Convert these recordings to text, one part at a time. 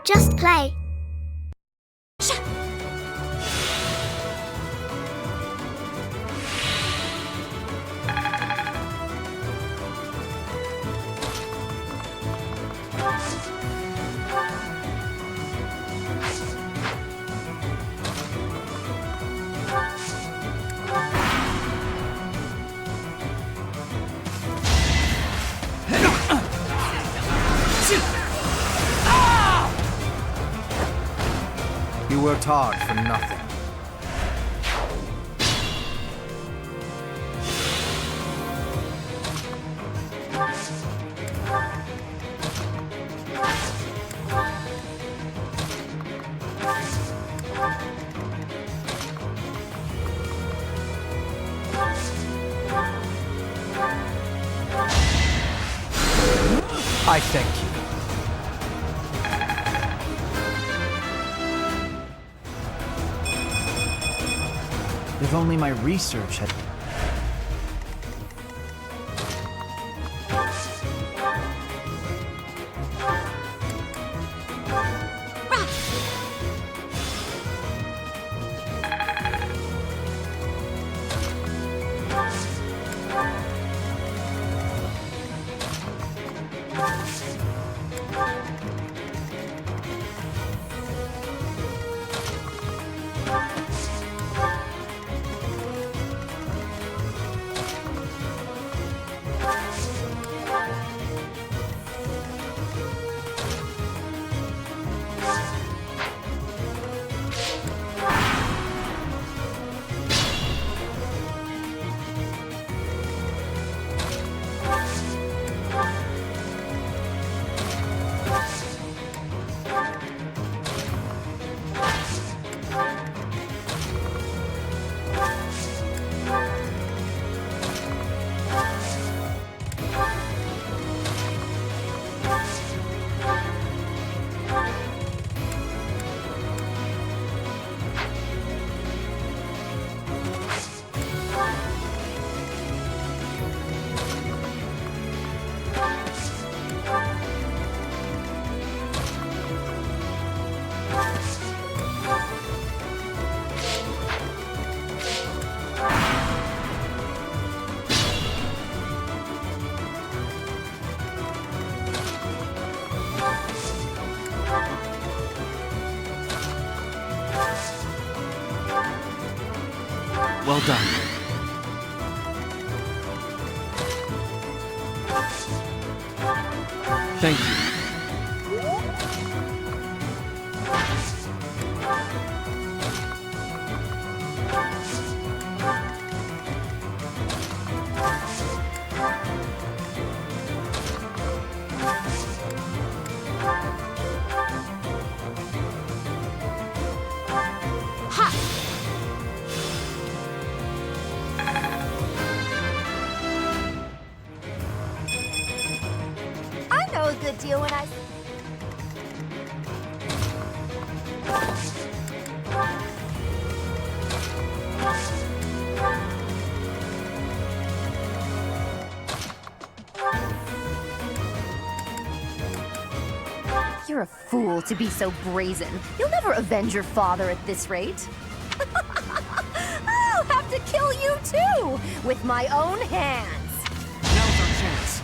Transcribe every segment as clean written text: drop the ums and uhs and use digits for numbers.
Just play. You worked hard for nothing. I thank you. If only my research had... Well done. Thank you. A good deal when I... You're a fool to be so brazen. You'll never avenge your father at this rate. I'll have to kill you too, with my own hands. Now's our chance.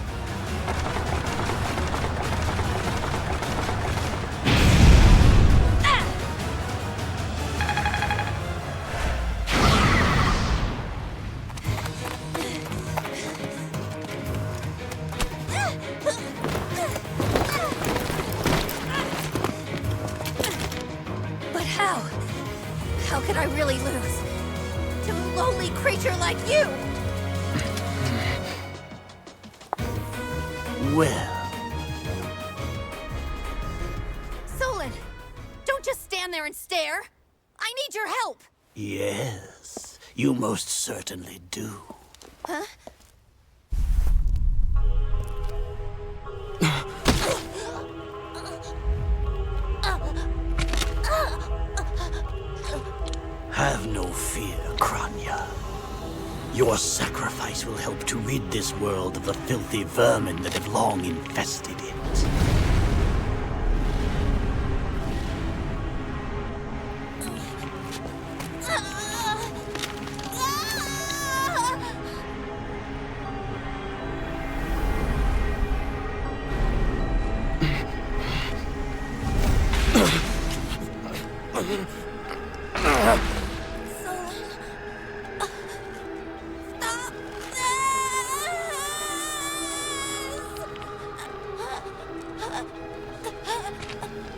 But how? How could I really lose to a lowly creature like you? Well, Solon, don't just stand there and stare. I need your help. yes, you most certainly do. Huh? Have no fear, Kranya. Your sacrifice will help to rid this world of the filthy vermin that have long infested it. Stop this!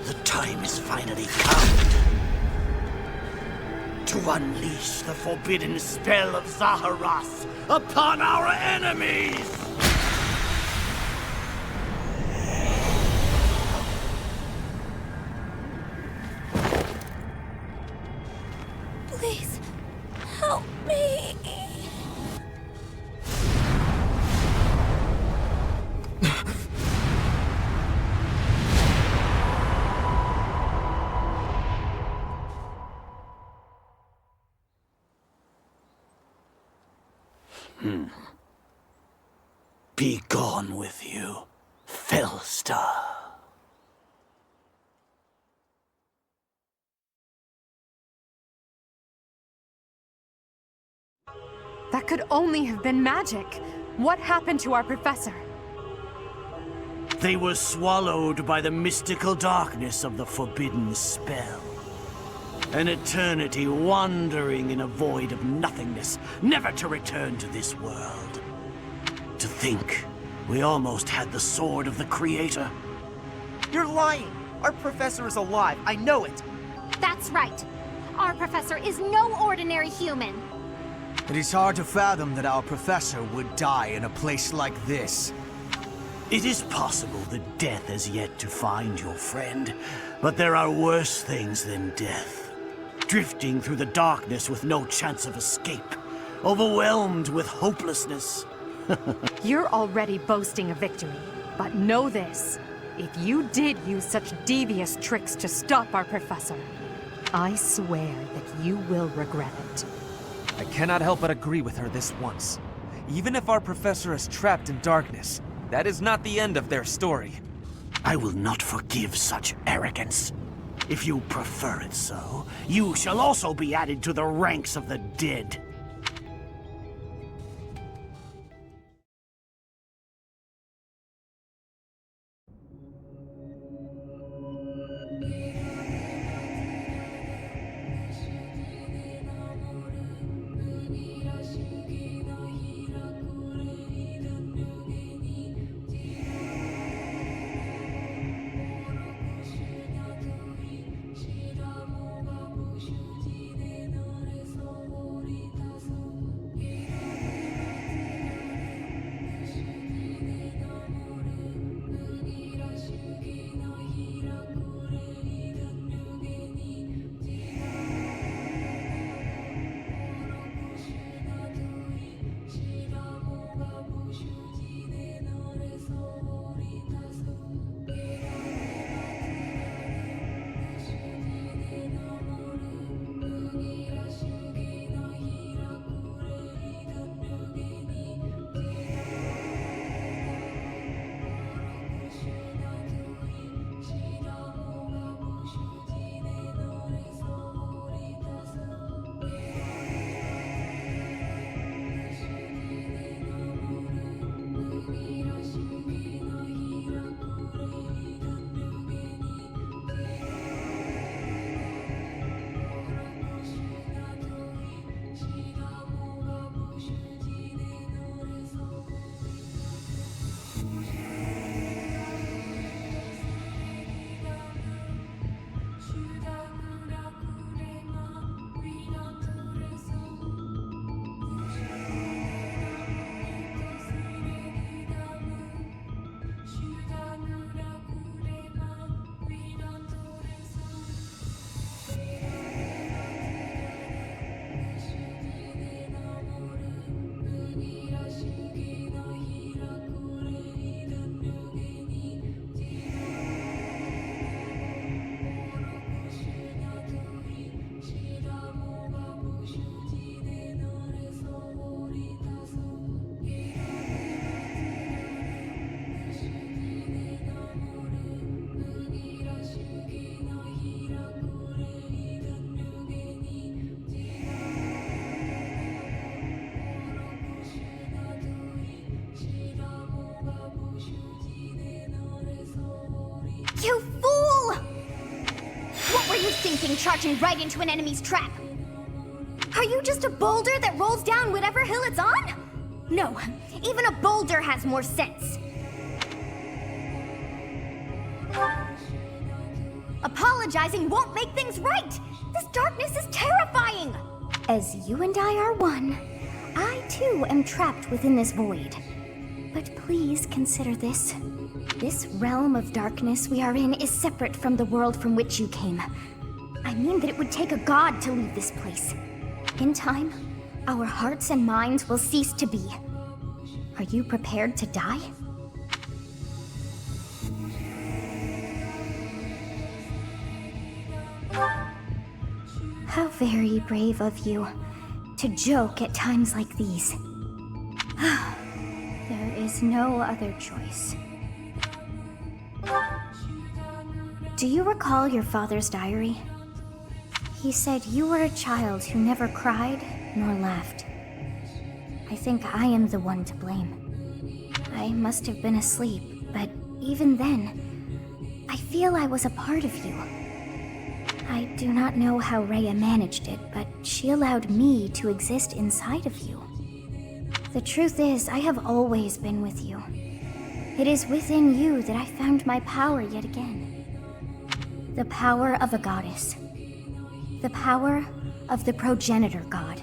The time has finally come to unleash the forbidden spell of Zaharas upon our enemies! Please, help me. Be gone with you, Fellstar. That could only have been magic. What happened to our professor? They were swallowed by the mystical darkness of the forbidden spell. An eternity wandering in a void of nothingness, never to return to this world. To think, we almost had the sword of the Creator. You're lying! Our professor is alive, I know it! That's right. Our professor is no ordinary human. It is hard to fathom that our professor would die in a place like this. It is possible that death has yet to find your friend, but there are worse things than death. Drifting through the darkness with no chance of escape, overwhelmed with hopelessness. You're already boasting a victory, but know this. If you did use such devious tricks to stop our professor, I swear that you will regret it. I cannot help but agree with her this once. Even if our professor is trapped in darkness, that is not the end of their story. I will not forgive such arrogance. If you prefer it so, you shall also be added to the ranks of the dead. thinking charging right into an enemy's trap? Are you just a boulder that rolls down whatever hill it's on? No, even a boulder has more sense. Apologizing won't make things right! This darkness is terrifying! As you and I are one, I too am trapped within this void. But please consider this. This realm of darkness we are in is separate from the world from which you came. I mean that it would take a god to leave this place. In time, our hearts and minds will cease to be. Are you prepared to die? How very brave of you to joke at times like these. There is no other choice. Do you recall your father's diary? He said you were a child who never cried nor laughed. I think I am the one to blame. I must have been asleep, but even then, I feel I was a part of you. I do not know how Rhea managed it, but she allowed me to exist inside of you. The truth is, I have always been with you. It is within you that I found my power yet again. The power of a goddess. The power of the progenitor god.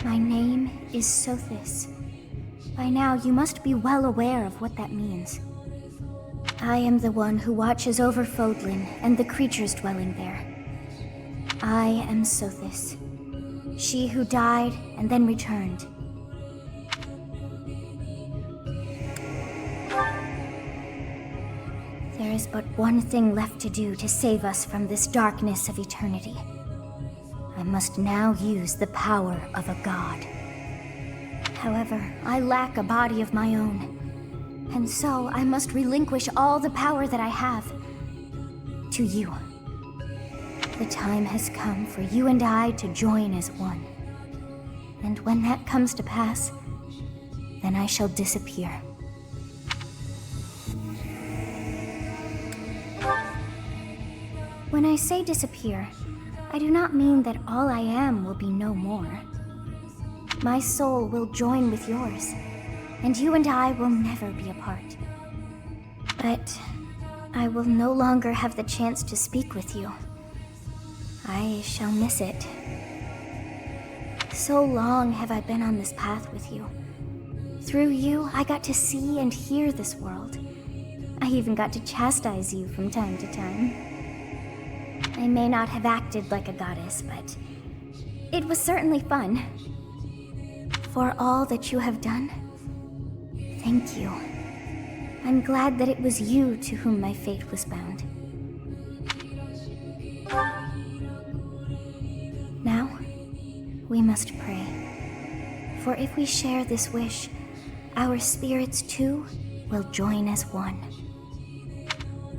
My name is Sothis. By now, you must be well aware of what that means. I am the one who watches over Fodlan and the creatures dwelling there. I am Sothis, she who died and then returned. There is but one thing left to do to save us from this darkness of eternity. I must now use the power of a god. However, I lack a body of my own. And so, I must relinquish all the power that I have to you. The time has come for you and I to join as one. And when that comes to pass, then I shall disappear. When I say disappear, I do not mean that all I am will be no more. My soul will join with yours. And you and I will never be apart. But I will no longer have the chance to speak with you. I shall miss it. So long have I been on this path with you. Through you, I got to see and hear this world. I even got to chastise you from time to time. I may not have acted like a goddess, but it was certainly fun. For all that you have done, thank you. I'm glad that it was you to whom my fate was bound. Now, we must pray. For if we share this wish, our spirits too will join as one.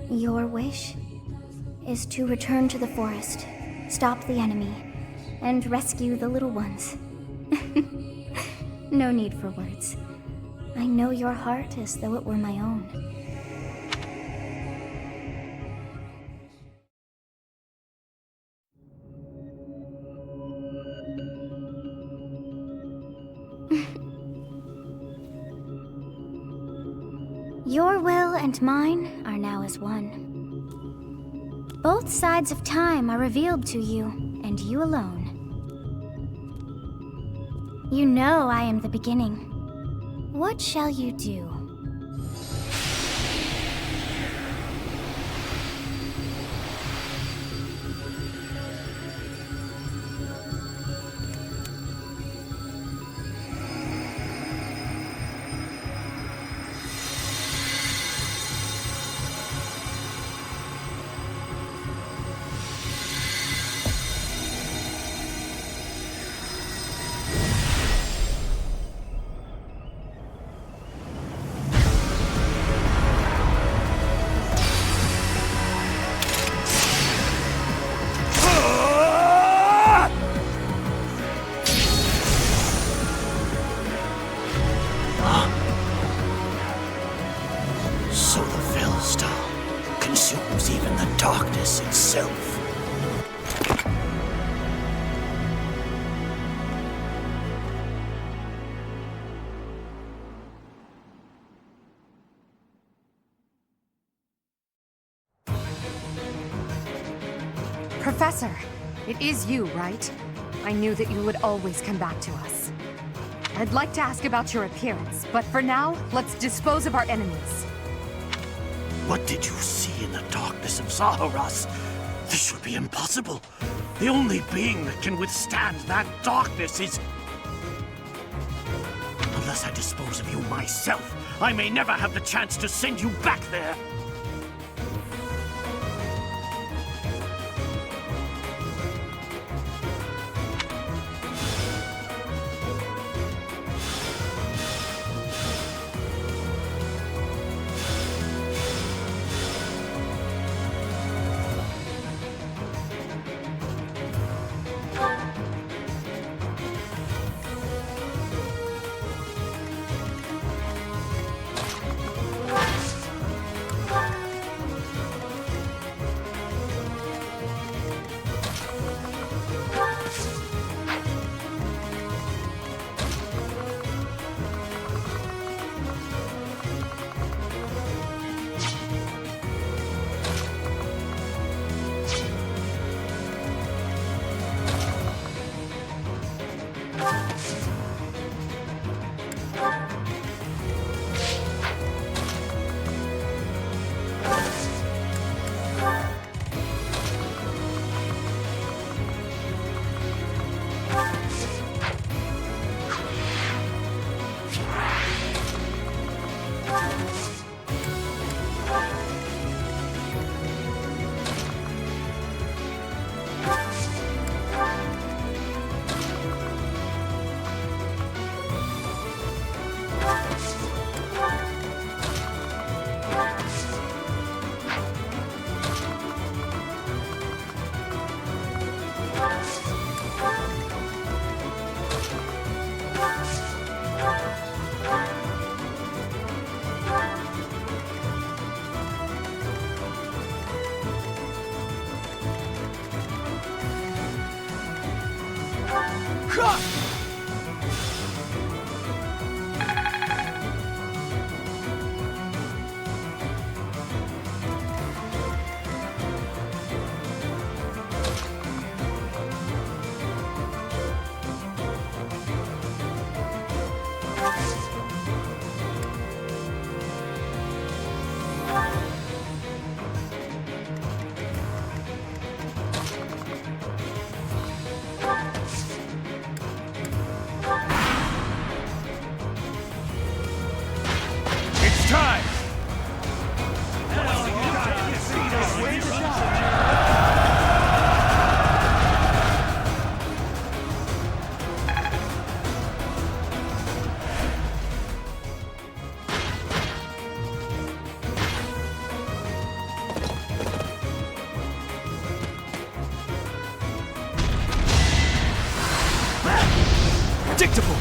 Your wish is to return to the forest, stop the enemy, and rescue the little ones. No need for words. I know your heart as though it were my own. Your will and mine are now as one. Both sides of time are revealed to you, and you alone. You know I am the beginning. What shall you do? myself. Professor, it is you, right? I knew that you would always come back to us. I'd like to ask about your appearance, but for now, let's dispose of our enemies. What did you see in the darkness of Zaharas? This would be impossible. The only being that can withstand that darkness is... Unless I dispose of you myself, I may never have the chance to send you back there. Predictable!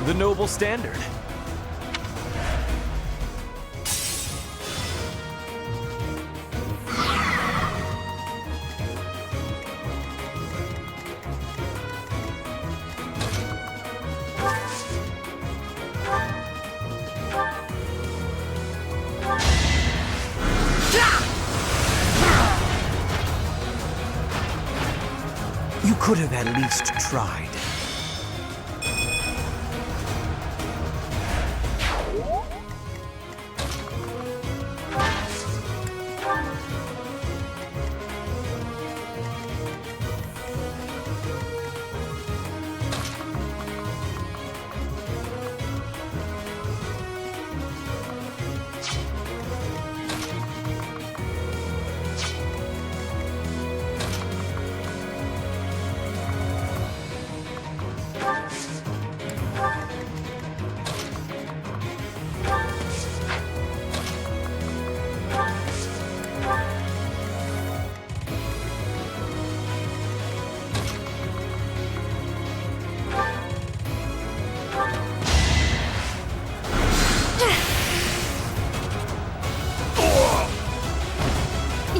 The noble standard. You could have at least tried.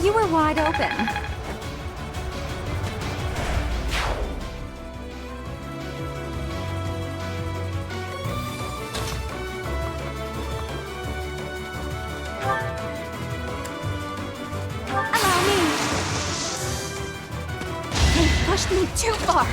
You were wide open. Allow me. They pushed me too far.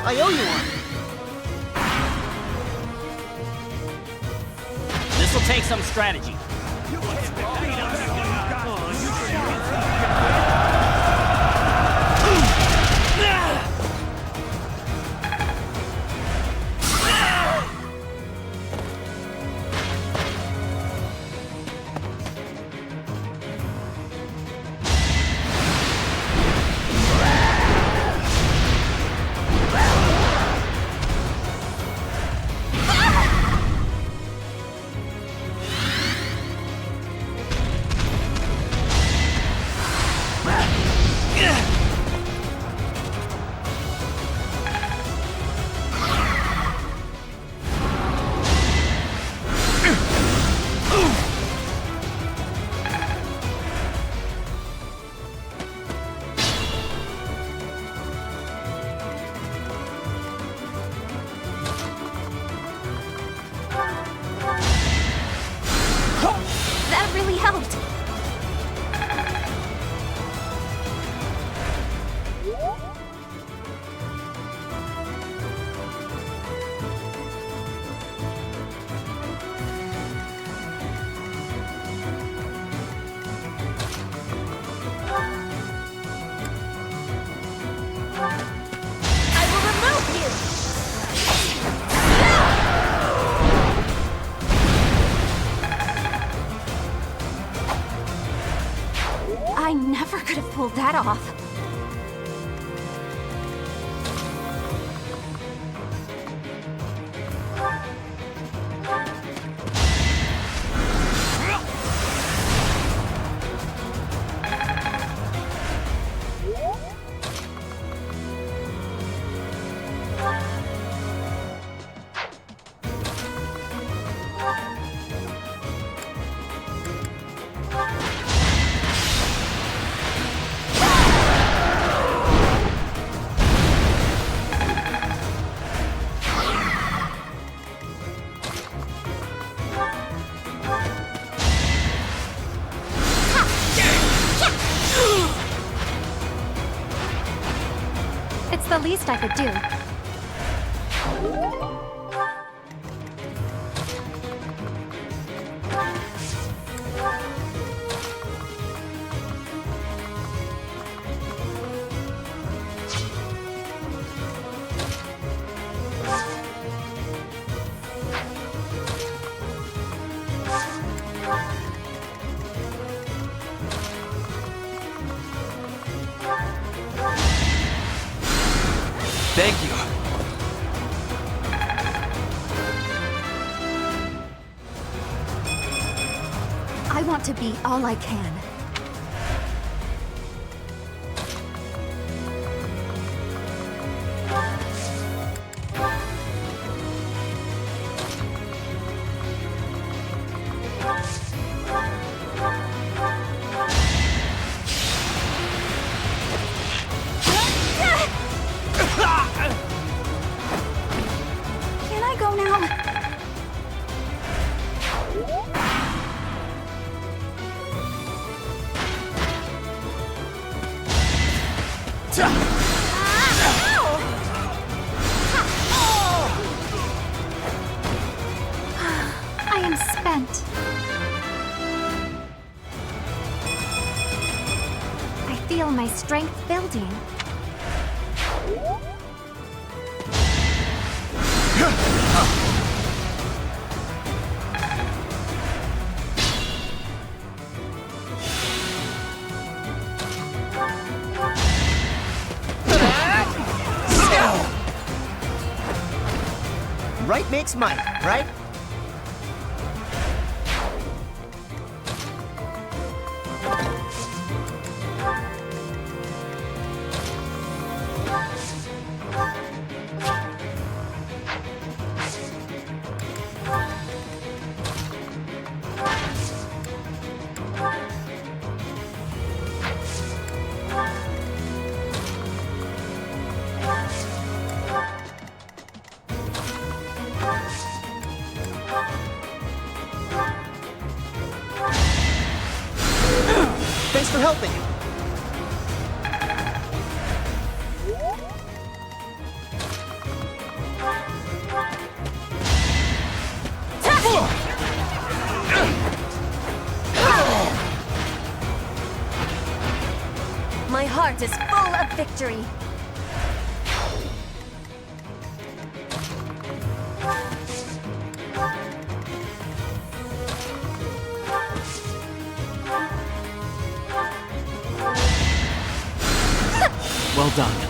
I owe you one. This'll take some strategy. That really helped. I will remove you! I never could have pulled that off. the least I could do. Thank you. I want to be all I can. Can I go now? I am spent. I feel my strength building. Right makes might, right? Thanks for helping. My heart is full of victory. Well done.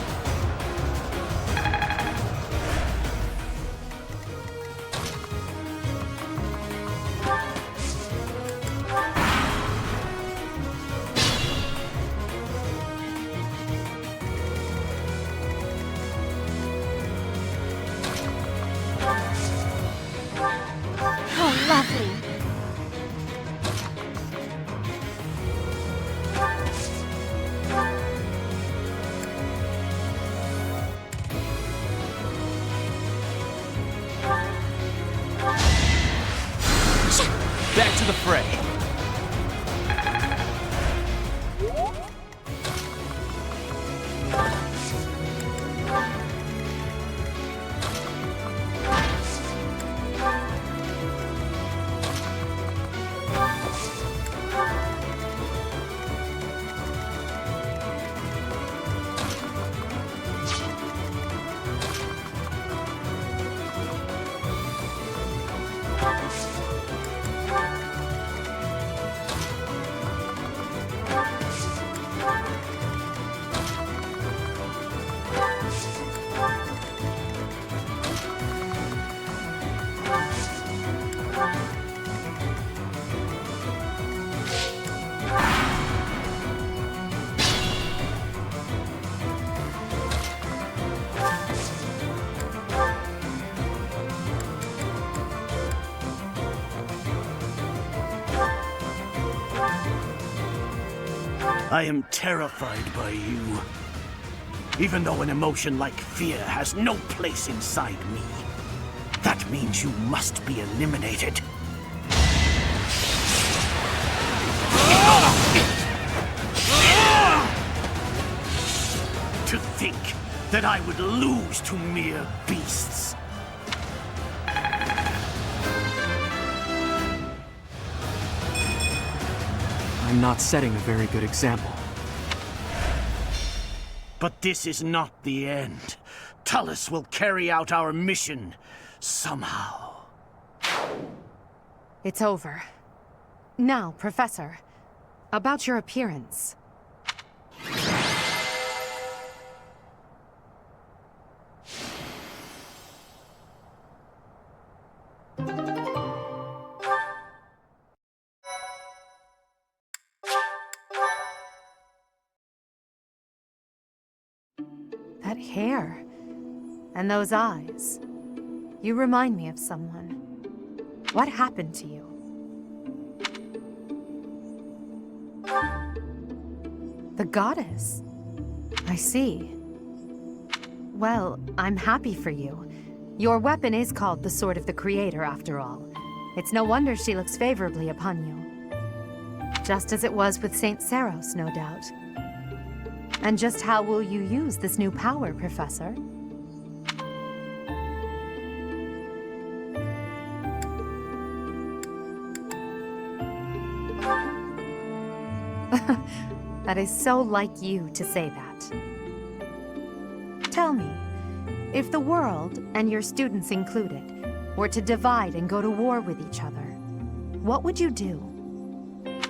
Oh, lovely. Back to the fray. I am terrified by you. Even though an emotion like fear has no place inside me, that means you must be eliminated. To think that I would lose to mere beasts. I'm not setting a very good example. But this is not the end. Tullus will carry out our mission somehow. It's over. Now, Professor, about your appearance. That hair. And those eyes. You remind me of someone. What happened to you? The goddess. I see. Well, I'm happy for you. Your weapon is called the Sword of the Creator, after all. It's no wonder she looks favorably upon you. Just as it was with Saint Seros, no doubt. And just how will you use this new power, Professor? That is so like you to say that. Tell me, if the world, and your students included, were to divide and go to war with each other, what would you do?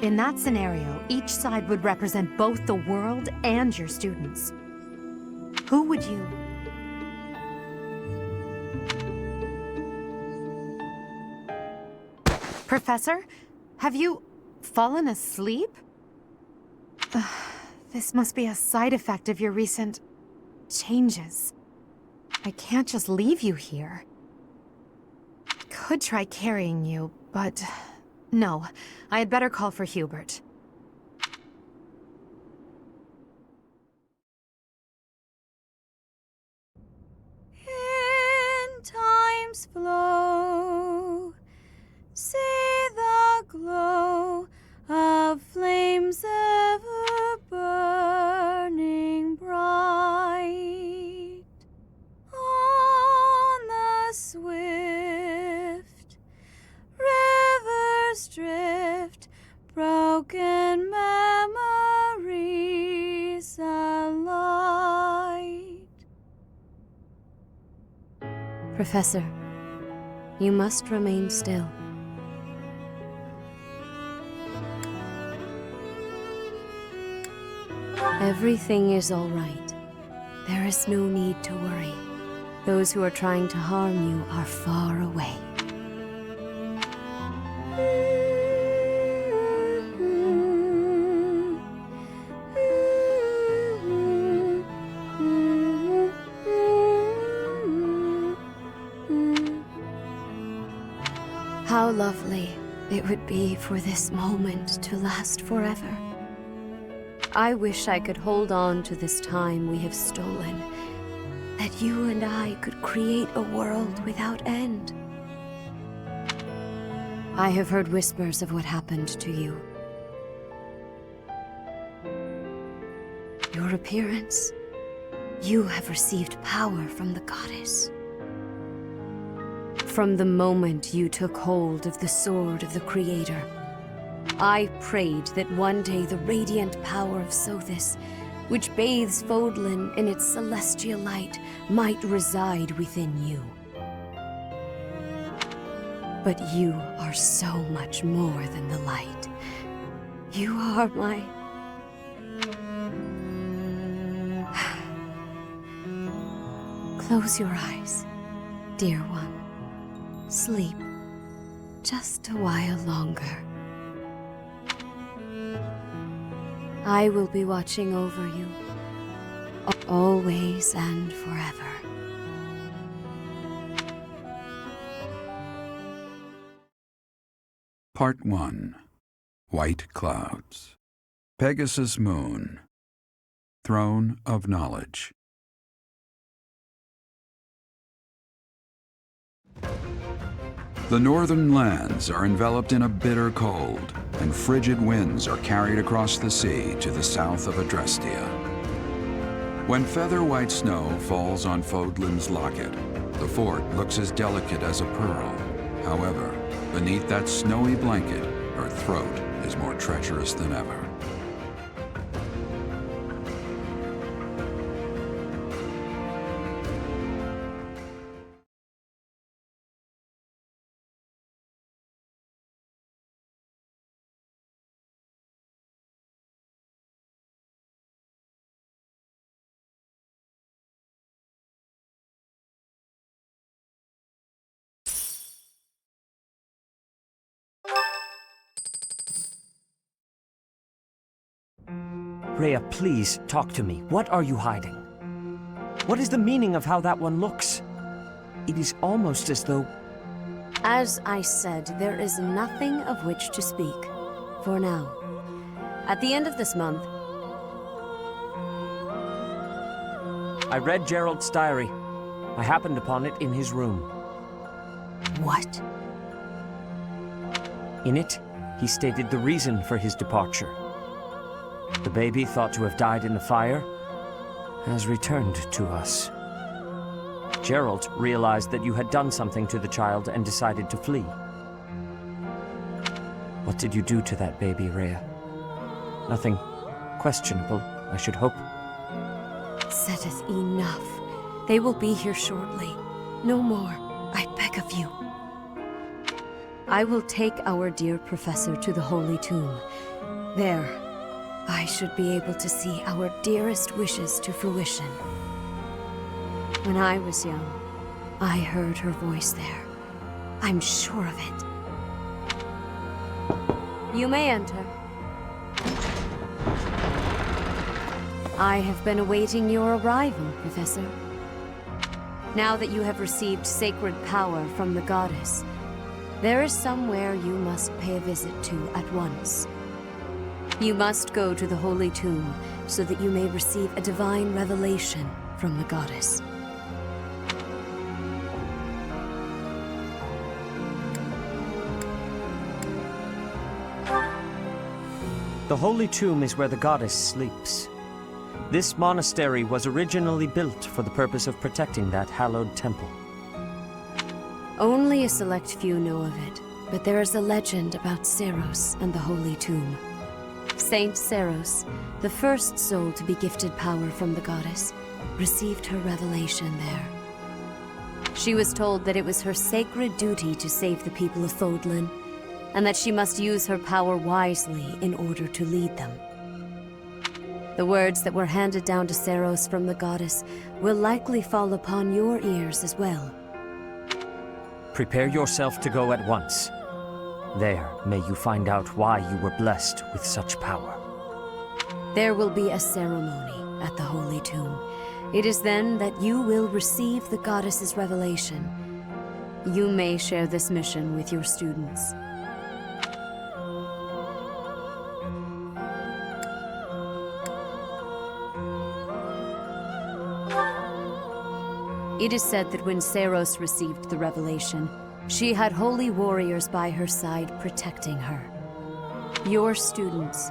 In that scenario, each side would represent both the world and your students. Who would you... Professor, have you fallen asleep? This must be a side effect of your recent changes. I can't just leave you here. I could try carrying you, but no, I had better call for Hubert. In time's flow, see the glow of flames ever burning bright on the swift rivers drift, broken memories alight. Professor, you must remain still. Everything is all right. There is no need to worry. Those who are trying to harm you are far away. How lovely it would be for this moment to last forever. I wish I could hold on to this time we have stolen, that you and I could create a world without end. I have heard whispers of what happened to you. Your appearance. You have received power from the goddess. From the moment you took hold of the Sword of the Creator, I prayed that one day the radiant power of Sothis, which bathes Fodlan in its celestial light, might reside within you. But you are so much more than the light. You are my... Close your eyes, dear one. Sleep just a while longer. I will be watching over you, always and forever. Part 1. White Clouds. Pegasus Moon. Throne of Knowledge. The northern lands are enveloped in a bitter cold, and frigid winds are carried across the sea to the south of Adrestia. When feather white snow falls on Fodlan's locket, the fort looks as delicate as a pearl. However, beneath that snowy blanket, her throat is more treacherous than ever. Rhea, please, talk to me. What are you hiding? What is the meaning of how that one looks? It is almost as though... As I said, there is nothing of which to speak. For now. At the end of this month... I read Gerald's diary. I happened upon it in his room. What? In it, he stated the reason for his departure. The baby, thought to have died in the fire, has returned to us. Gerald realized that you had done something to the child and decided to flee. What did you do to that baby, Rhea? Nothing questionable, I should hope. Setteth enough. They will be here shortly. No more, I beg of you. I will take our dear professor to the Holy Tomb. There, I should be able to see our dearest wishes to fruition. When I was young, I heard her voice there. I'm sure of it. You may enter. I have been awaiting your arrival, Professor. Now that you have received sacred power from the goddess, there is somewhere you must pay a visit to at once. You must go to the Holy Tomb so that you may receive a divine revelation from the goddess. The Holy Tomb is where the goddess sleeps. This monastery was originally built for the purpose of protecting that hallowed temple. Only a select few know of it, but there is a legend about Seros and the Holy Tomb. Saint Seros, the first soul to be gifted power from the goddess, received her revelation there. She was told that it was her sacred duty to save the people of Fodlan, and that she must use her power wisely in order to lead them. The words that were handed down to Seros from the goddess will likely fall upon your ears as well. Prepare yourself to go at once. There, may you find out why you were blessed with such power. There will be a ceremony at the Holy Tomb. It is then that you will receive the goddess's revelation. You may share this mission with your students. It is said that when Seros received the revelation, she had holy warriors by her side protecting her. Your students,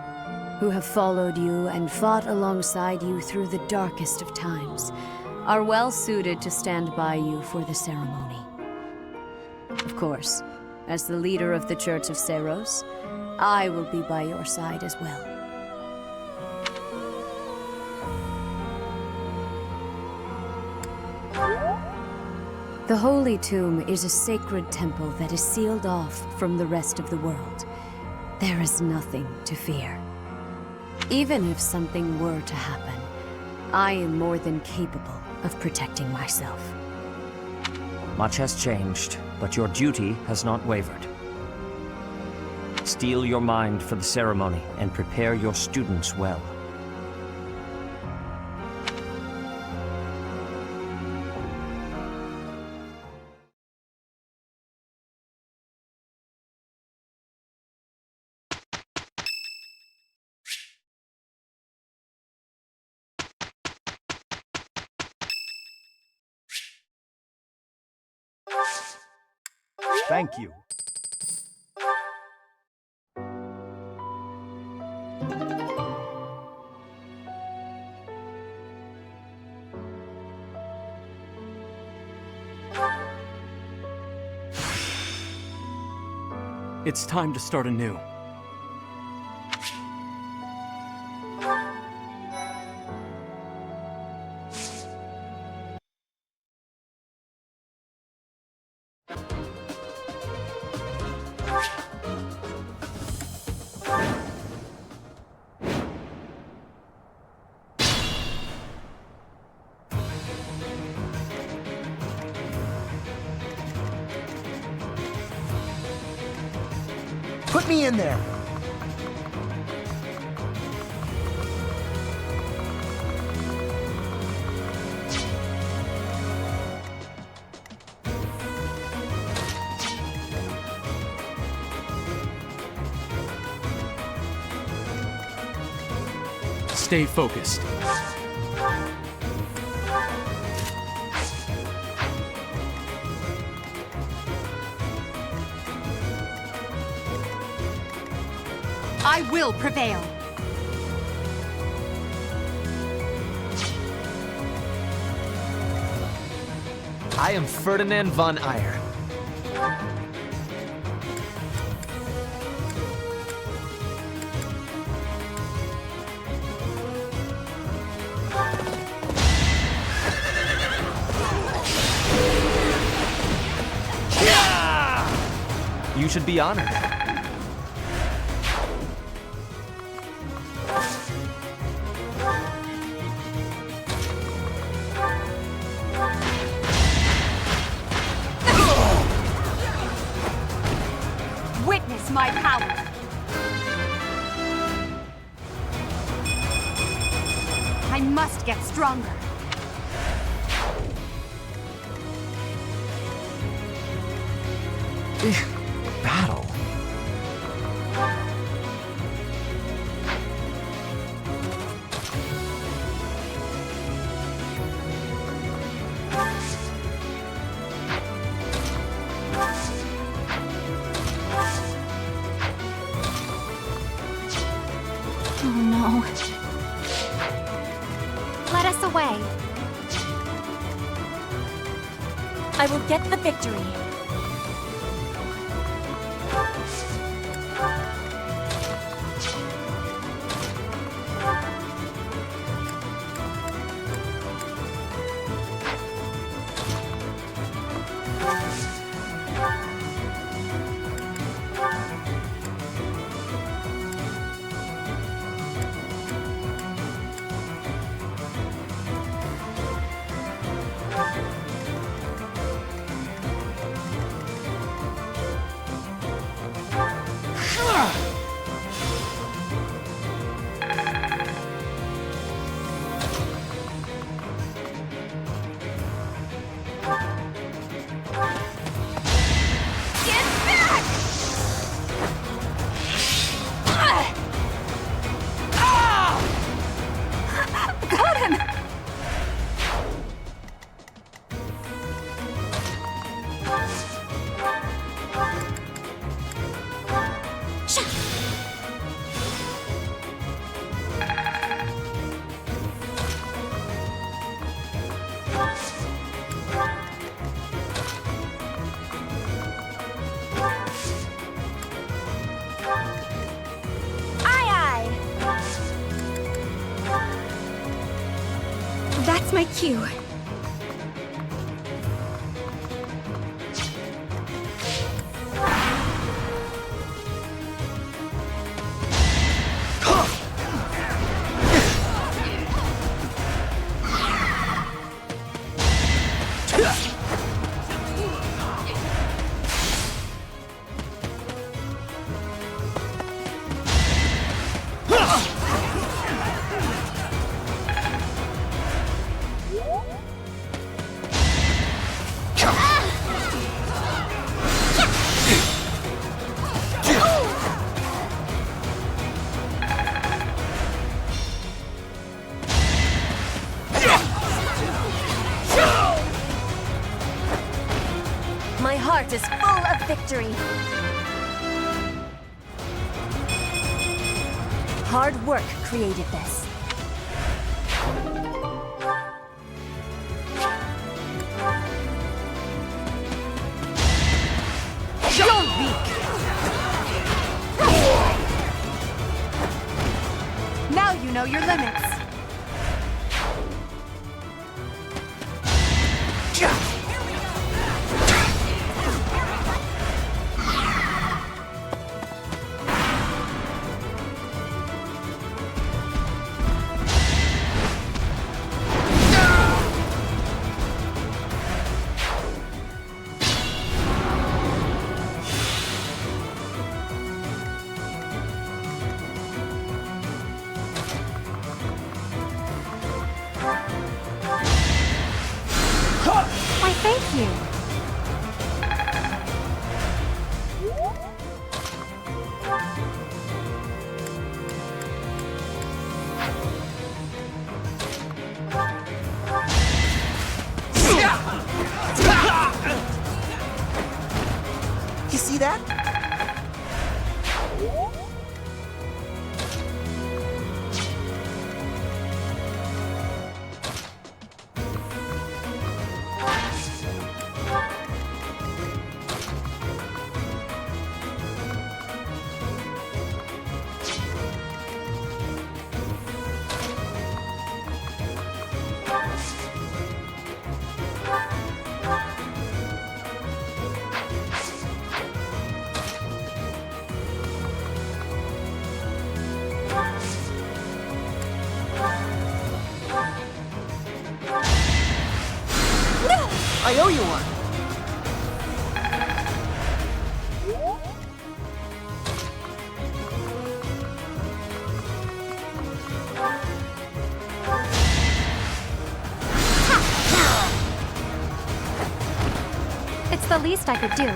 who have followed you and fought alongside you through the darkest of times, are well suited to stand by you for the ceremony. Of course, as the leader of the Church of Seros, I will be by your side as well. The Holy Tomb is a sacred temple that is sealed off from the rest of the world. There is nothing to fear. Even if something were to happen, I am more than capable of protecting myself. Much has changed, but your duty has not wavered. Steel your mind for the ceremony and prepare your students well. Thank you. It's time to start anew. Put me in there. Stay focused. I will prevail. I am Ferdinand von Eyre. You should be honored. Witness my power. I must get stronger. Battle. Oh no. Let us away. I will get the victory. That's my cue. My heart is full of victory. Hard work created this. You're weak! Now you know your limits. Why, thank you. You see that? I owe you one. It's the least I could do.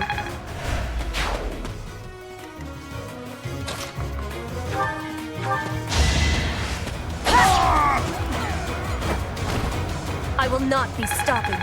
I will not be stopping.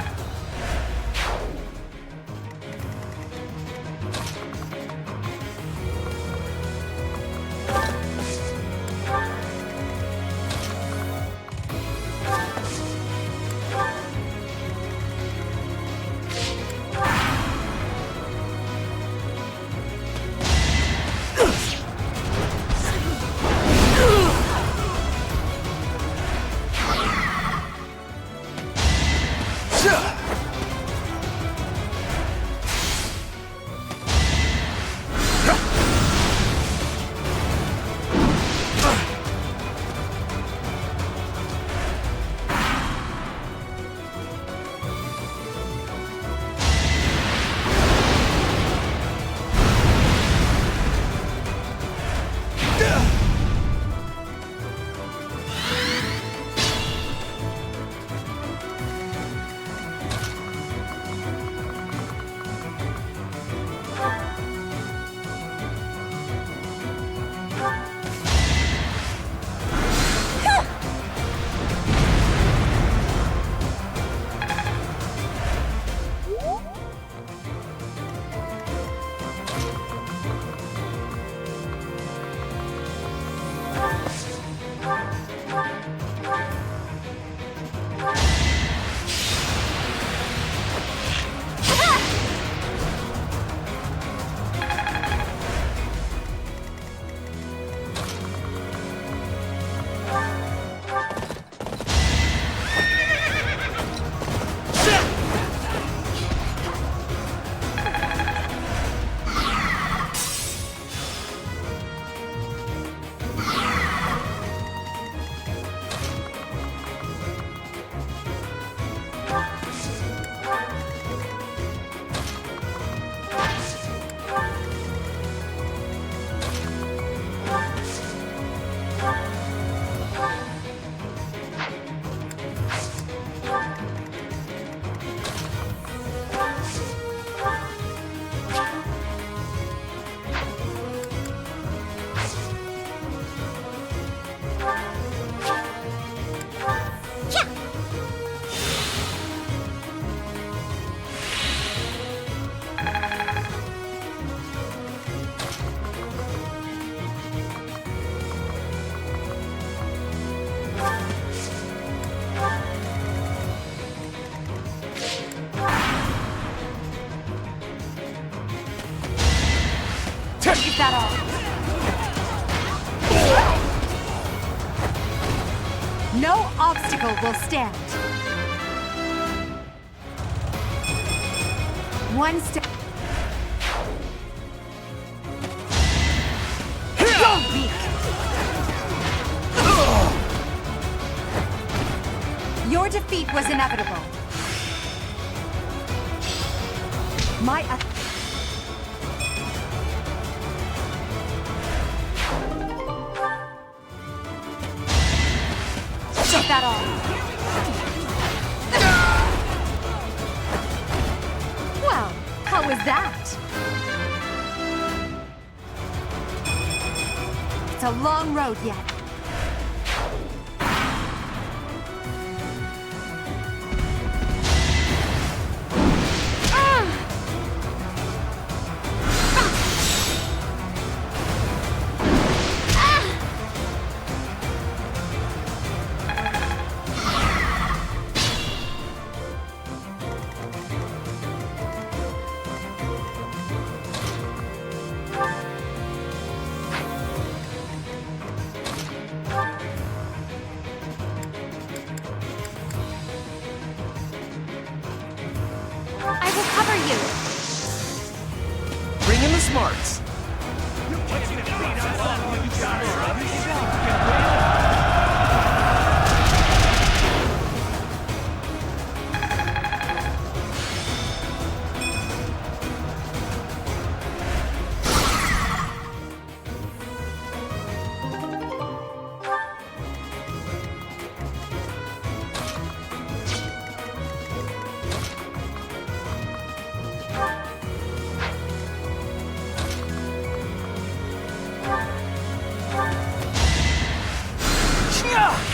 Is that all? No obstacle will stand. One step. Go, weak. Your defeat was inevitable. My take that all. Well, how was that? It's a long road yet. Bring in the smarts.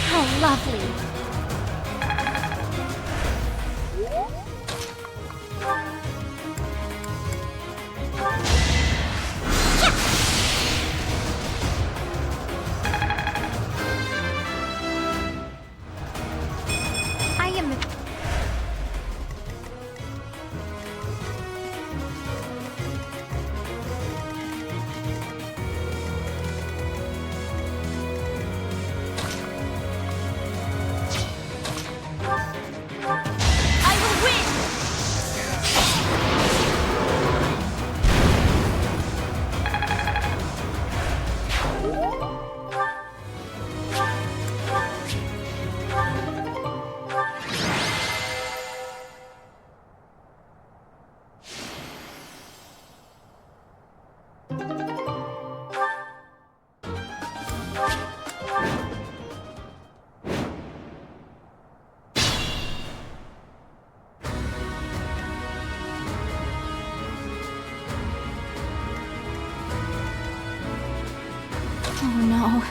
How lovely. I am the... Oh no.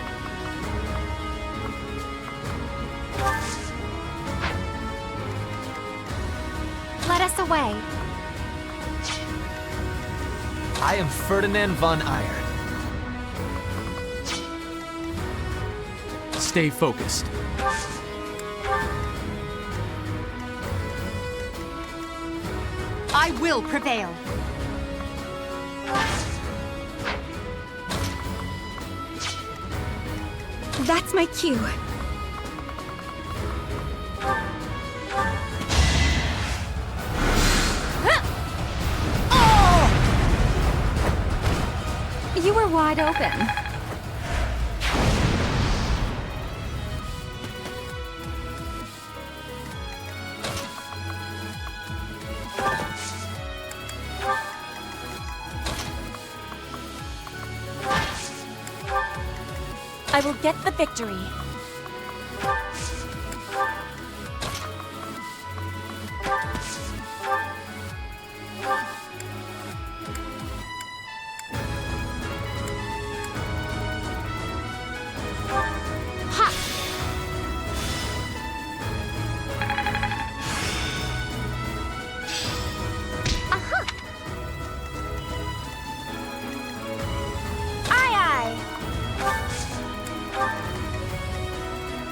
Let us away. I am Ferdinand von Iron. Stay focused. I will prevail. That's my cue. You were wide open. I will get the victory.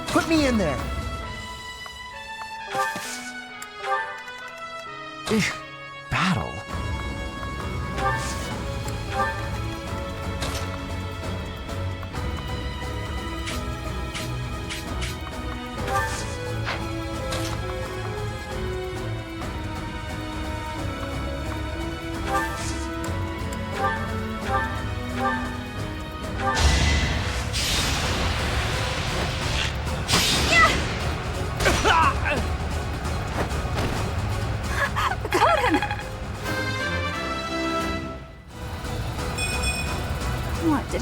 Put me in there. Battle?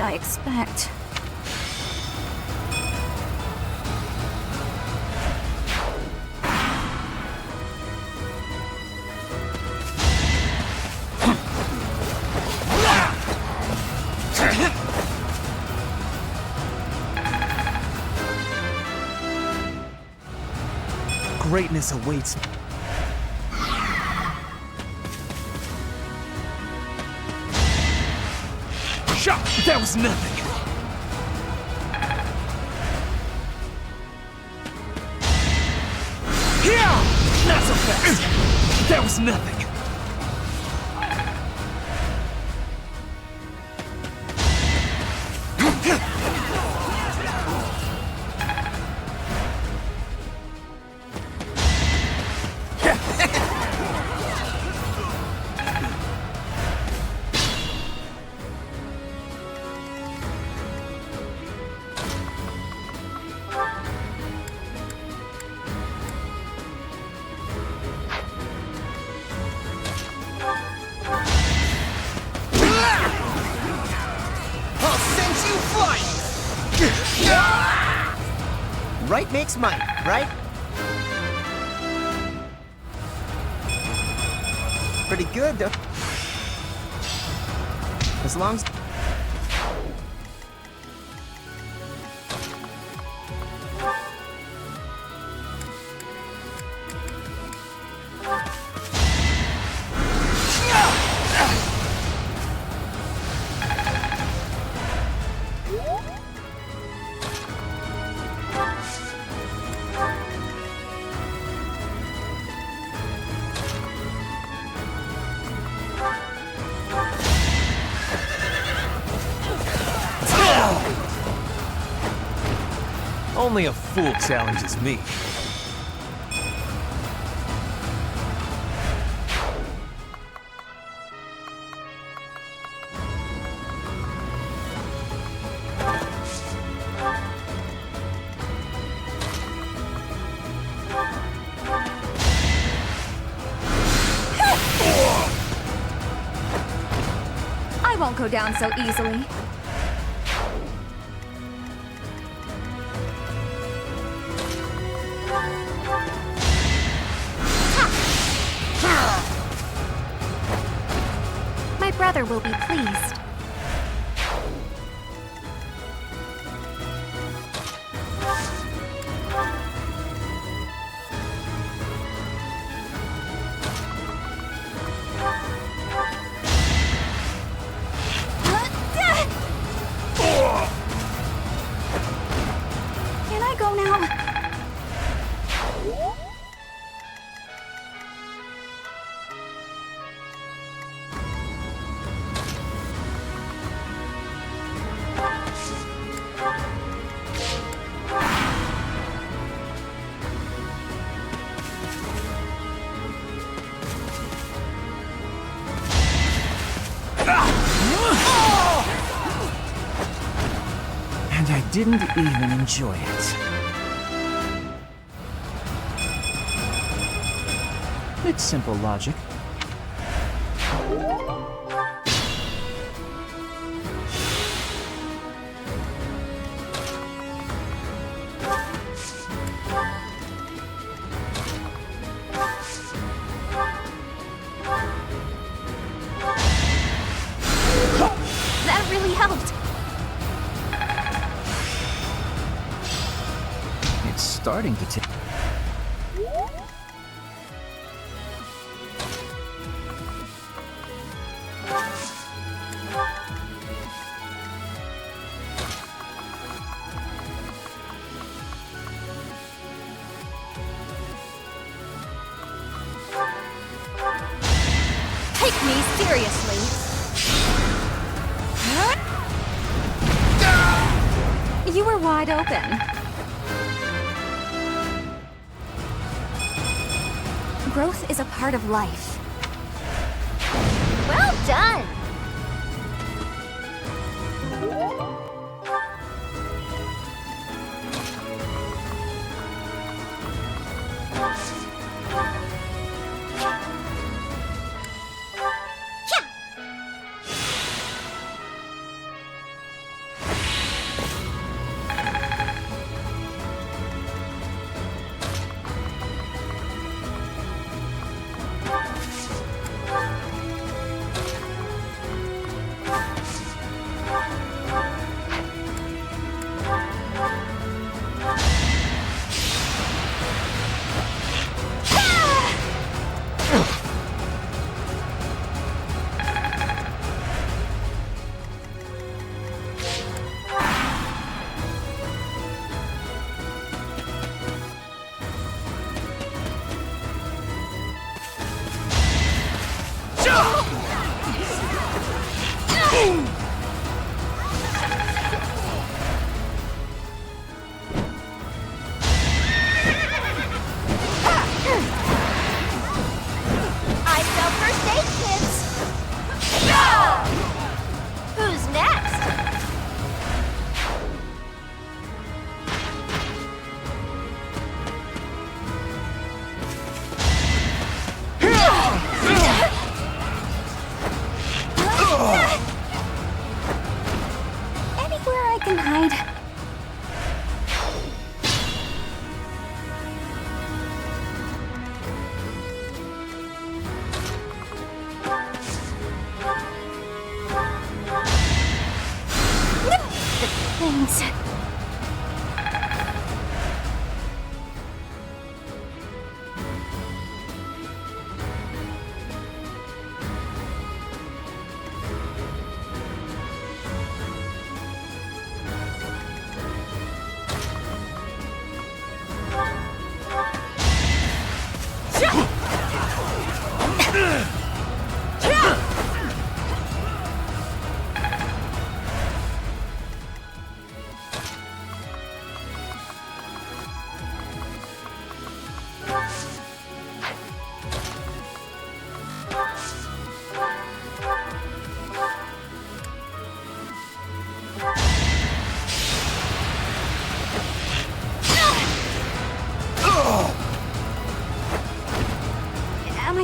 I expect? Greatness awaits me. Shot! That was nothing! Yeah! Not so fast! That was nothing! Right makes might, right? Pretty good, though. As long as... Only a fool challenges me. I won't go down so easily. My brother will be pleased. Can I go now? And I didn't even enjoy it. It's simple logic. That really helped. It's starting to take. Take me seriously. You were wide open. Growth is a part of life. Well done!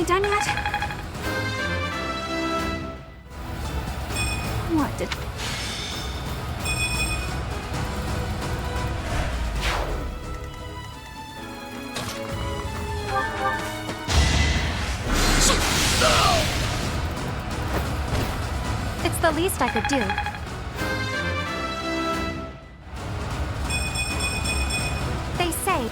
I done yet? What did... It's the least I could do. They say...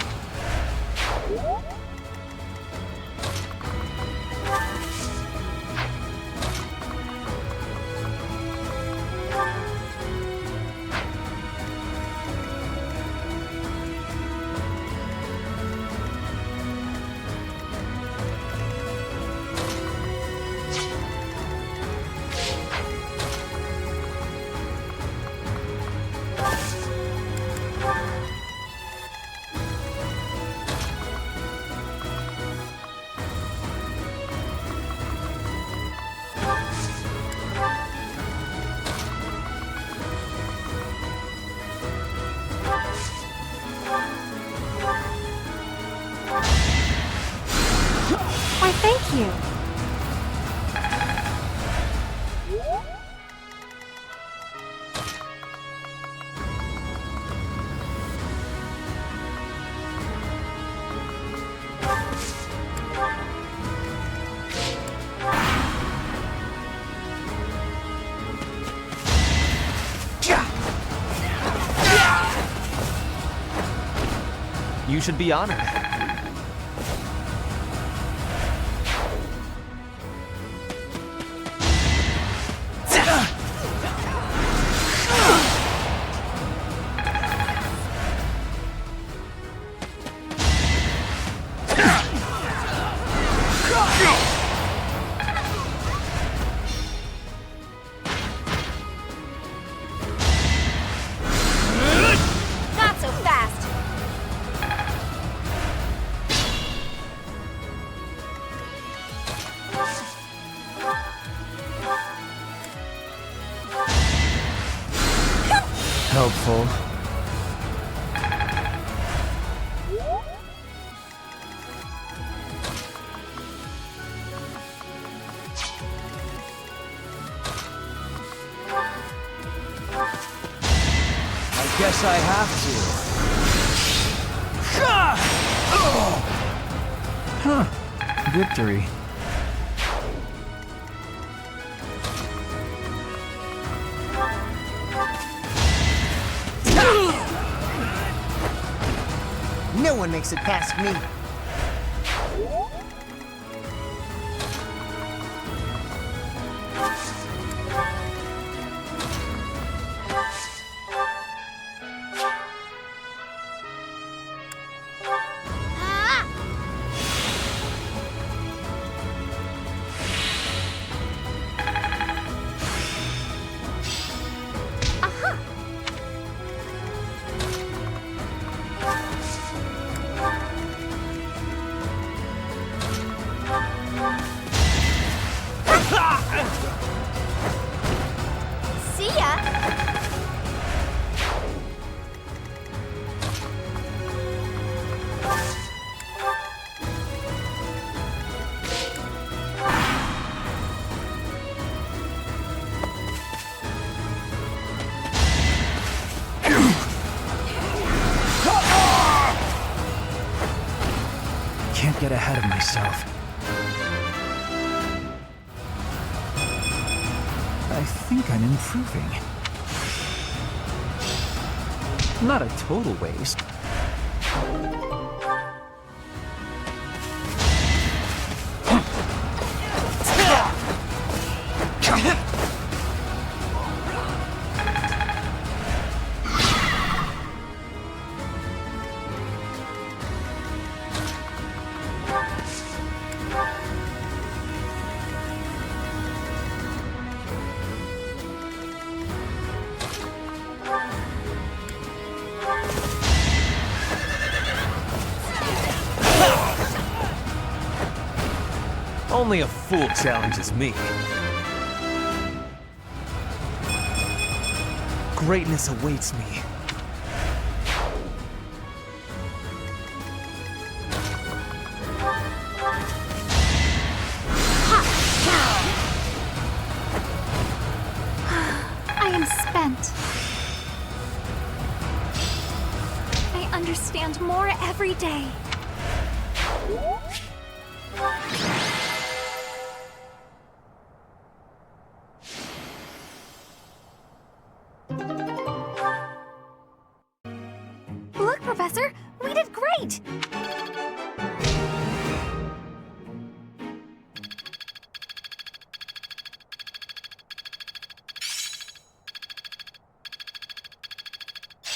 Why, thank you. You should be honored. Not so fast! Helpful. I guess I have to. Huh. Victory. No one makes it past me. See ya! Can't get ahead of myself. I think I'm improving. Not a total waste. Only a fool challenges me. Greatness awaits me. understand more every day. Look, Professor! We did great!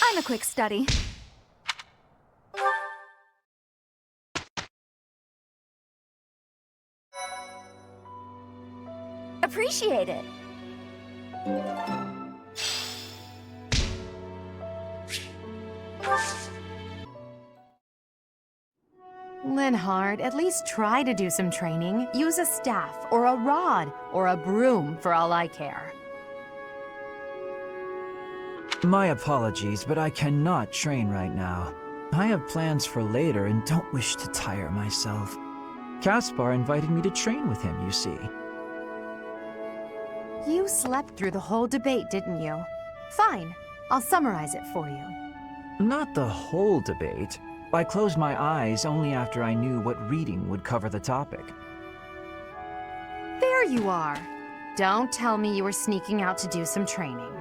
I'm a quick study. Appreciate it. Linhard, at least try to do some training. Use a staff, or a rod, or a broom, for all I care. My apologies, but I cannot train right now. I have plans for later and don't wish to tire myself. Caspar invited me to train with him, you see. You slept through the whole debate, didn't you? Fine. I'll summarize it for you. Not the whole debate. I closed my eyes only after I knew what reading would cover the topic. There you are. Don't tell me you were sneaking out to do some training.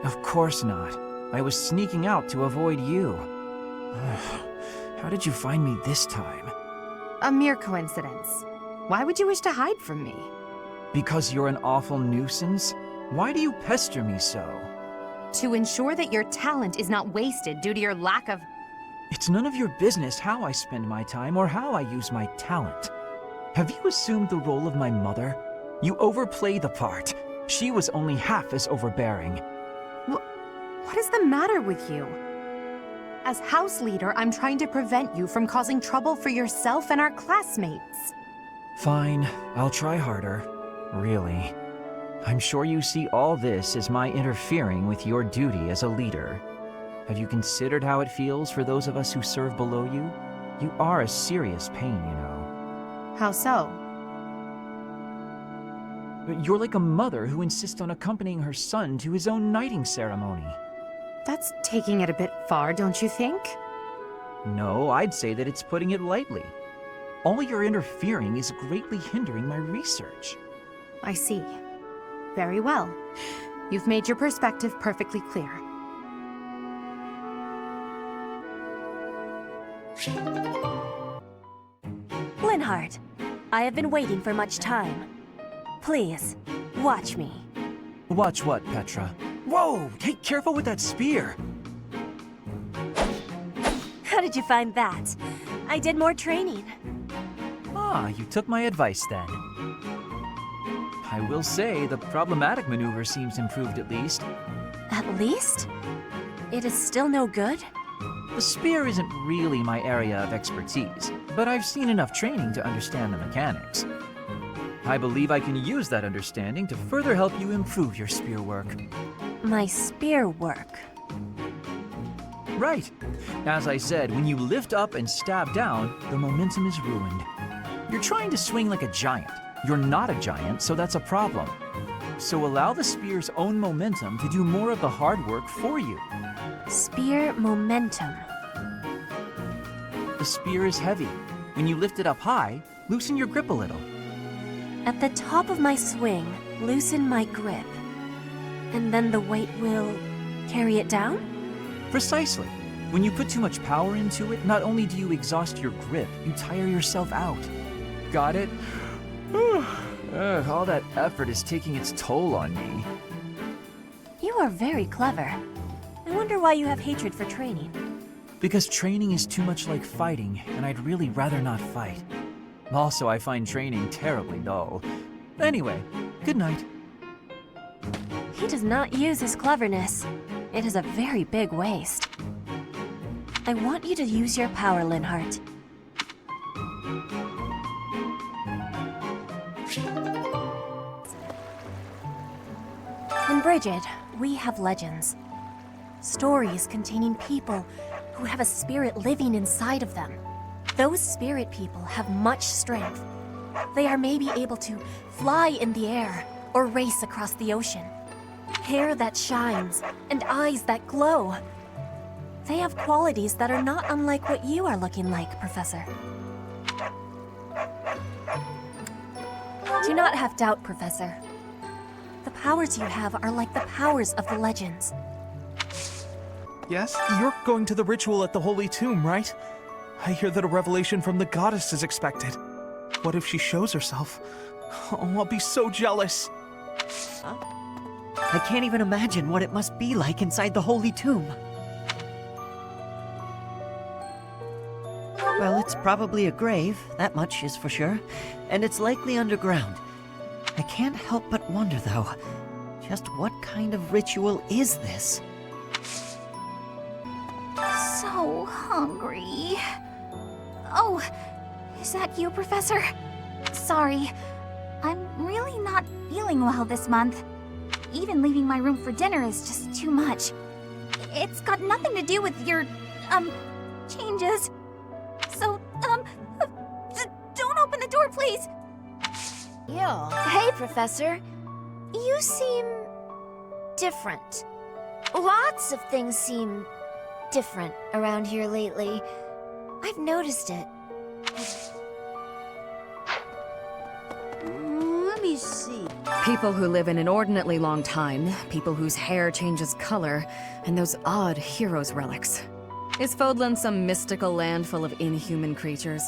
Of course not. I was sneaking out to avoid you. How did you find me this time? A mere coincidence. Why would you wish to hide from me? Because you're an awful nuisance? Why do you pester me so? To ensure that your talent is not wasted due to your lack of... It's none of your business how I spend my time or how I use my talent. Have you assumed the role of my mother? You overplay the part. She was only half as overbearing. What is the matter with you? As house leader, I'm trying to prevent you from causing trouble for yourself and our classmates. Fine, I'll try harder. Really. I'm sure you see all this as my interfering with your duty as a leader. Have you considered how it feels for those of us who serve below you? You are a serious pain, you know. How so? You're like a mother who insists on accompanying her son to his own knighting ceremony. That's taking it a bit far, don't you think? No, I'd say that it's putting it lightly. All your interfering is greatly hindering my research. I see. Very well. You've made your perspective perfectly clear. Linhard, I have been waiting for much time. Please, watch me. Watch what, Petra? Whoa! Hey, careful with that spear! How did you find that? I did more training. Ah, you took my advice then. I will say, the problematic maneuver seems improved at least. At least? It is still no good? The spear isn't really my area of expertise, but I've seen enough training to understand the mechanics. I believe I can use that understanding to further help you improve your spear work. My spear work? Right. As I said, when you lift up and stab down, the momentum is ruined. You're trying to swing like a giant. You're not a giant, so that's a problem. So allow the spear's own momentum to do more of the hard work for you. Spear momentum. The spear is heavy. When you lift it up high, loosen your grip a little. At the top of my swing, loosen my grip. And then the weight will carry it down? Precisely. When you put too much power into it, not only do you exhaust your grip, you tire yourself out. Got it? All that effort is taking its toll on me. You are very clever. I wonder why you have hatred for training. Because training is too much like fighting, and I'd really rather not fight. Also, I find training terribly dull. Anyway, good night. He does not use his cleverness. It is a very big waste. I want you to use your power, Linhard. In Brigid, we have legends. Stories containing people who have a spirit living inside of them. Those spirit people have much strength. They are maybe able to fly in the air or race across the ocean. Hair that shines and eyes that glow. They have qualities that are not unlike what you are looking like, Professor. Do not have doubt, Professor. The powers you have are like the powers of the legends. Yes? You're going to the ritual at the Holy Tomb, right? I hear that a revelation from the goddess is expected. What if she shows herself? Oh, I'll be so jealous. I can't even imagine what it must be like inside the Holy Tomb. Well, it's probably a grave, that much is for sure, and it's likely underground. I can't help but wonder, though, just what kind of ritual is this? So hungry. Oh, is that you, Professor? Sorry, I'm really not feeling well this month. Even leaving my room for dinner is just too much. It's got nothing to do with your, changes. So, don't open the door, please! Yo, hey, Professor. You seem different. Lots of things seem different around here lately. I've noticed it. Let me see. People who live an inordinately long time, people whose hair changes color, and those odd heroes' relics. Is Fodlan some mystical land full of inhuman creatures?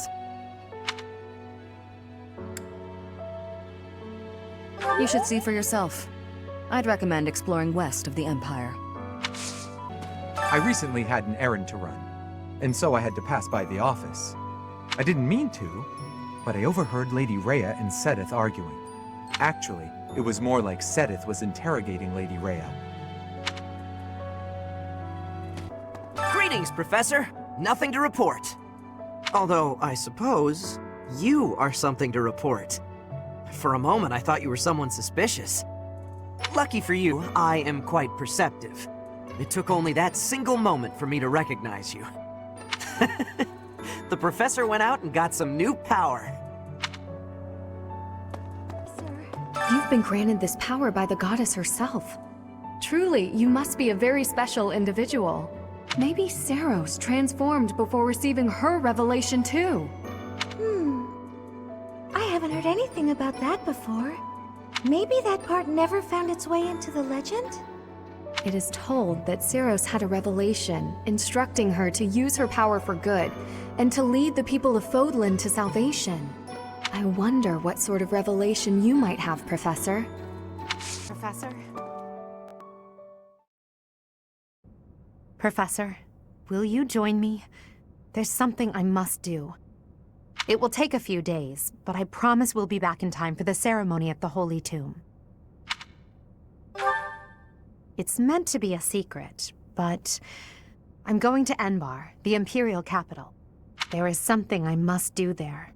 You should see for yourself. I'd recommend exploring west of the Empire. I recently had an errand to run, and so I had to pass by the office. I didn't mean to, but I overheard Lady Rhea and Sedith arguing. Actually, it was more like Sedith was interrogating Lady Rhea. Greetings, Professor. Nothing to report. Although, I suppose, you are something to report. For a moment, I thought you were someone suspicious. Lucky for you, I am quite perceptive. It took only that single moment for me to recognize you. The Professor went out and got some new power. You've been granted this power by the goddess herself. Truly, you must be a very special individual. Maybe Seros transformed before receiving her revelation too. I haven't heard anything about that before. Maybe that part never found its way into the legend? It is told that Seros had a revelation, instructing her to use her power for good, and to lead the people of Fodlan to salvation. I wonder what sort of revelation you might have, Professor. Professor? Professor, will you join me? There's something I must do. It will take a few days, but I promise we'll be back in time for the ceremony at the Holy Tomb. It's meant to be a secret, but I'm going to Enbar, the Imperial capital. There is something I must do there.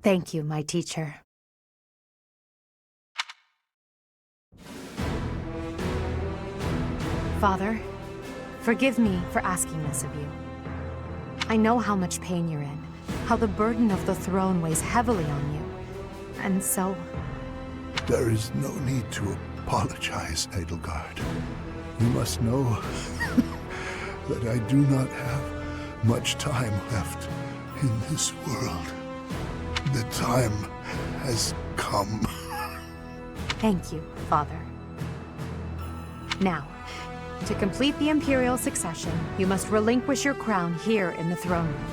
Thank you, my teacher. Father, forgive me for asking this of you. I know how much pain you're in, how the burden of the throne weighs heavily on you, and so... There is no need to apologize, Edelgard. You must know that I do not have much time left in this world. The time has come. Thank you, Father. Now, to complete the Imperial succession, you must relinquish your crown here in the throne room.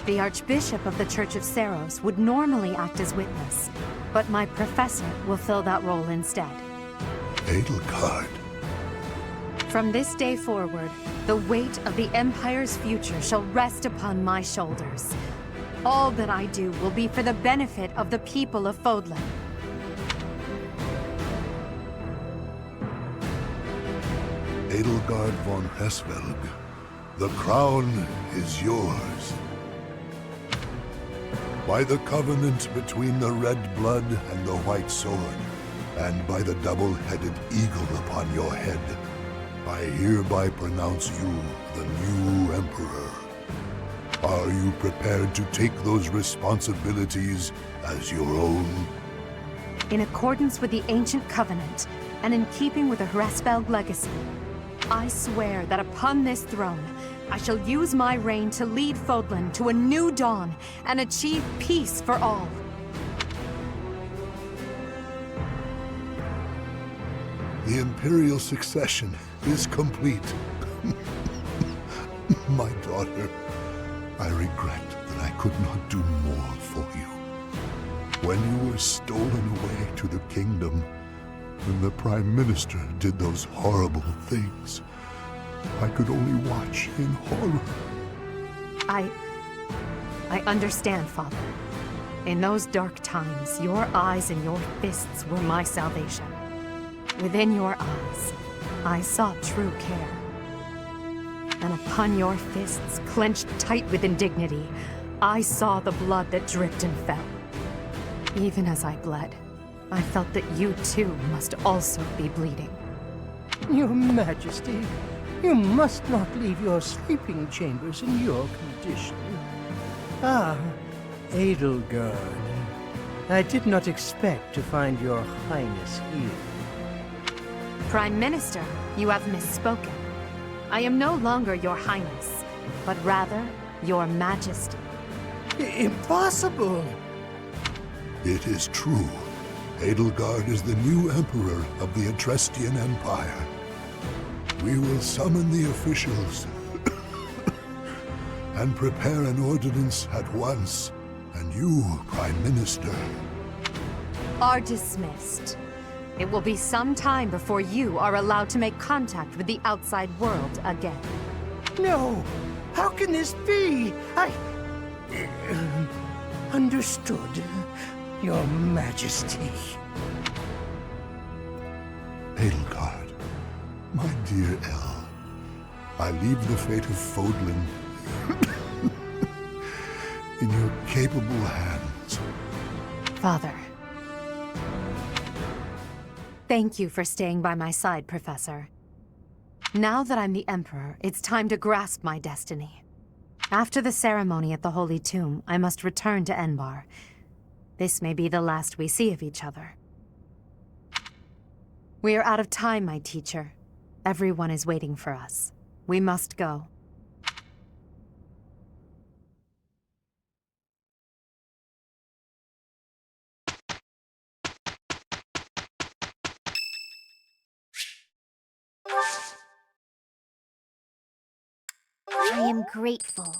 The Archbishop of the Church of Seros would normally act as witness, but my professor will fill that role instead. Edelgard. From this day forward, the weight of the Empire's future shall rest upon my shoulders. All that I do will be for the benefit of the people of Fodlan. Edelgard von Hesvelg, the crown is yours. By the covenant between the red blood and the white sword, and by the double-headed eagle upon your head, I hereby pronounce you the new Emperor. Are you prepared to take those responsibilities as your own? In accordance with the ancient covenant, and in keeping with the Hraesvelg legacy, I swear that upon this throne, I shall use my reign to lead Fodlan to a new dawn and achieve peace for all. The Imperial succession is complete. My daughter, I regret that I could not do more for you. When you were stolen away to the kingdom, when the Prime Minister did those horrible things, I could only watch in horror. I understand, Father. In those dark times, your eyes and your fists were my salvation. Within your eyes, I saw true care. And upon your fists, clenched tight with indignity, I saw the blood that dripped and fell. Even as I bled, I felt that you too must also be bleeding. Your Majesty, you must not leave your sleeping chambers in your condition. Ah, Edelgard. I did not expect to find your Highness here. Prime Minister, you have misspoken. I am no longer your Highness, but rather your Majesty. Impossible! It is true. Edelgard is the new Emperor of the Etrestian Empire. We will summon the officials and prepare an ordinance at once. And you, Prime Minister, are dismissed. It will be some time before you are allowed to make contact with the outside world again. No! How can this be? Understood, Your Majesty. Edelgard, my dear El, I leave the fate of Fodlan in your capable hands. Father. Thank you for staying by my side, Professor. Now that I'm the Emperor, it's time to grasp my destiny. After the ceremony at the Holy Tomb, I must return to Enbar. This may be the last we see of each other. We are out of time, my teacher. Everyone is waiting for us. We must go. I am grateful.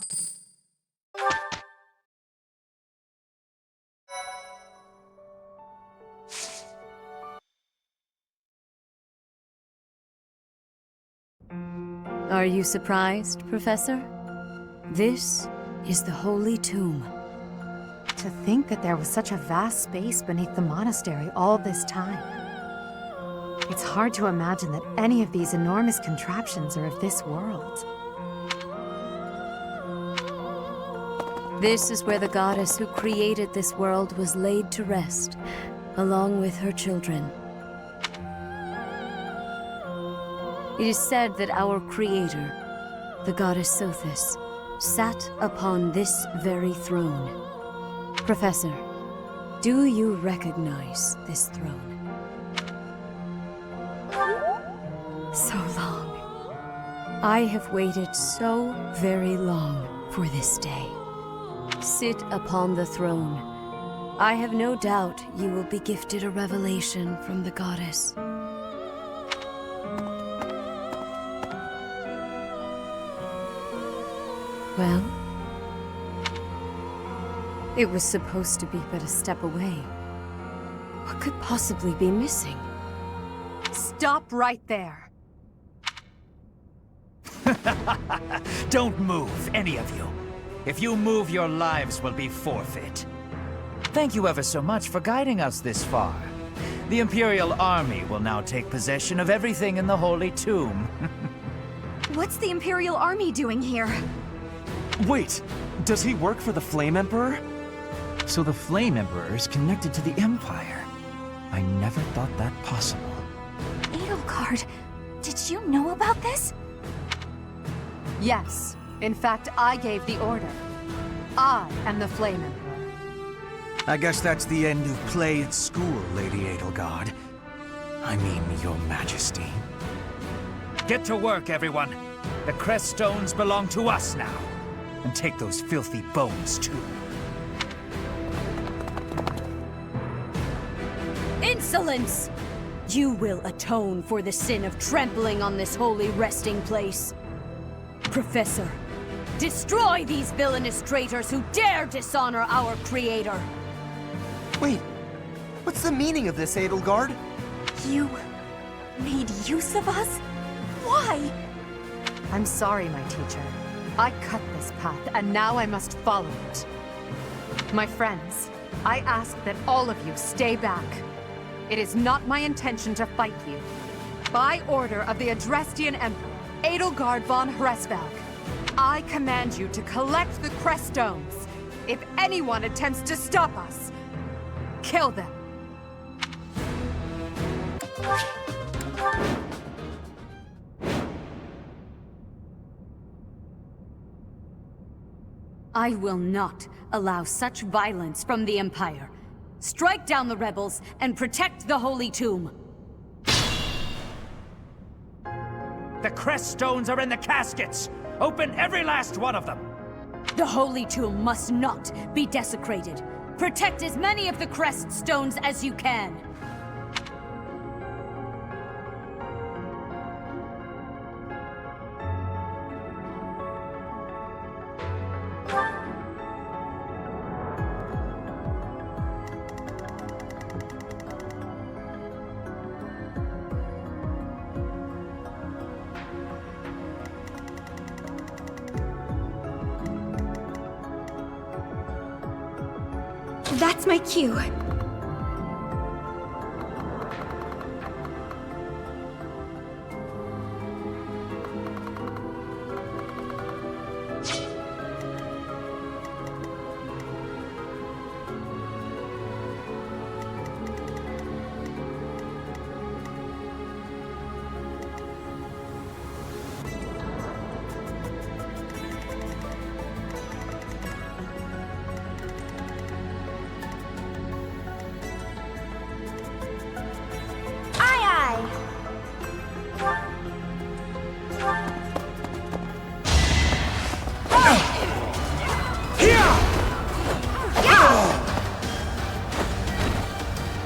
Are you surprised, Professor? This is the Holy Tomb. To think that there was such a vast space beneath the monastery all this time. It's hard to imagine that any of these enormous contraptions are of this world. This is where the goddess who created this world was laid to rest, along with her children. It is said that our creator, the goddess Sothis, sat upon this very throne. Professor, do you recognize this throne? So long. I have waited so very long for this day. Sit upon the throne. I have no doubt you will be gifted a revelation from the goddess. Well, it was supposed to be but a step away. What could possibly be missing? Stop right there! Don't move, any of you. If you move, your lives will be forfeit. Thank you ever so much for guiding us this far. The Imperial Army will now take possession of everything in the Holy Tomb. What's the Imperial Army doing here? Wait, does he work for the Flame Emperor? So the Flame Emperor is connected to the Empire. I never thought that possible. Edelgard, did you know about this? Yes. In fact, I gave the order. I am the Flame Emperor. I guess that's the end of play at school, Lady Edelgard. I mean, Your Majesty. Get to work, everyone. The crest stones belong to us now. And take those filthy bones, too. Insolence! You will atone for the sin of trampling on this holy resting place. Professor, destroy these villainous traitors who dare dishonor our creator! Wait, what's the meaning of this, Edelgard? You made use of us? Why? I'm sorry, my teacher. I cut this path, and now I must follow it. My friends, I ask that all of you stay back. It is not my intention to fight you. By order of the Adrestian Emperor, Edelgard von Hresvelg, I command you to collect the crest stones. If anyone attempts to stop us, kill them. I will not allow such violence from the Empire. Strike down the rebels and protect the Holy Tomb. The crest stones are in the caskets! Open every last one of them! The Holy Tomb must not be desecrated. Protect as many of the crest stones as you can. That's my cue.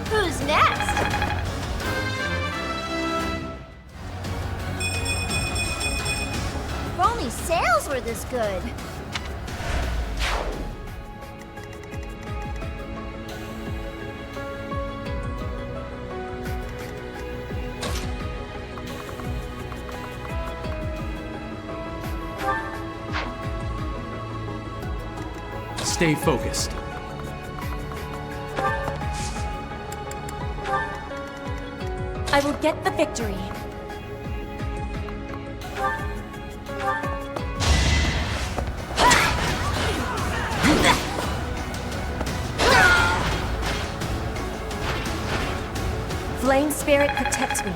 Who's next? If only sales were this good. Stay focused. I will get the victory. Flame Spirit protects me.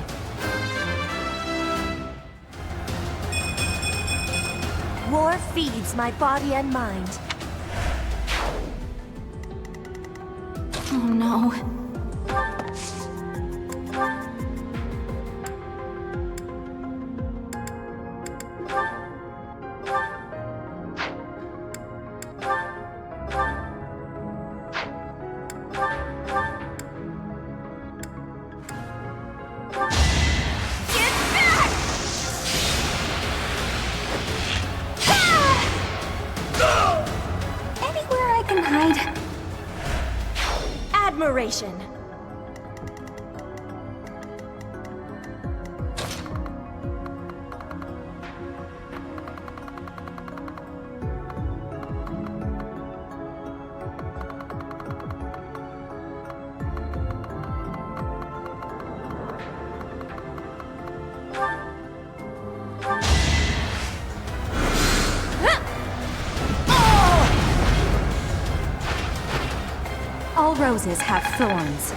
War feeds my body and mind. Oh no. Anywhere I can hide. Admiration. All roses have thorns.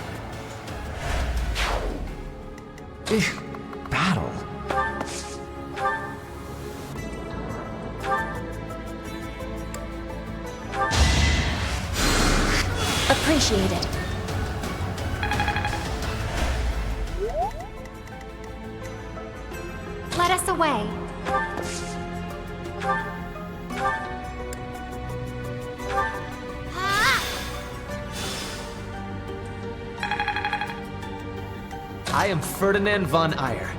Battle? Appreciated. Let us away. I am Ferdinand von Eyre.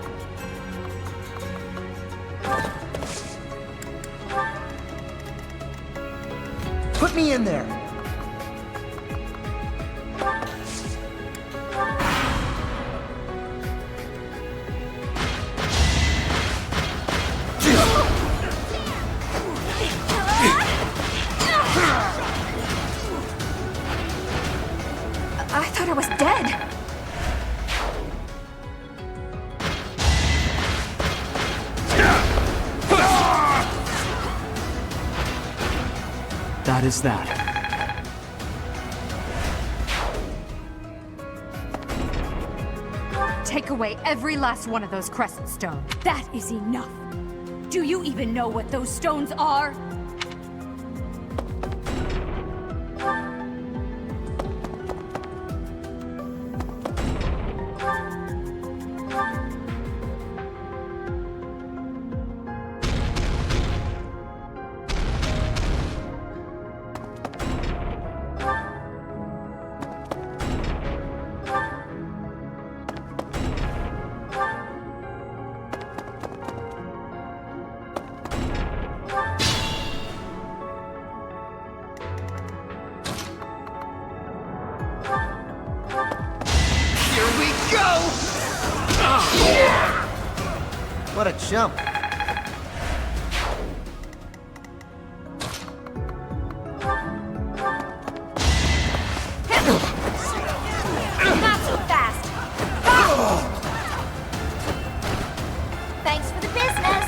Put me in there. I thought I was dead. That is that. Take away every last one of those crescent stones. That is enough. Do you even know what those stones are? What a jump. Not so fast. Thanks for the business.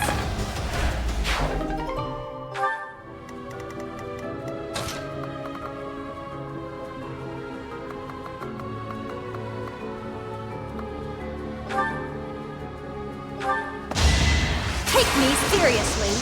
Take me seriously.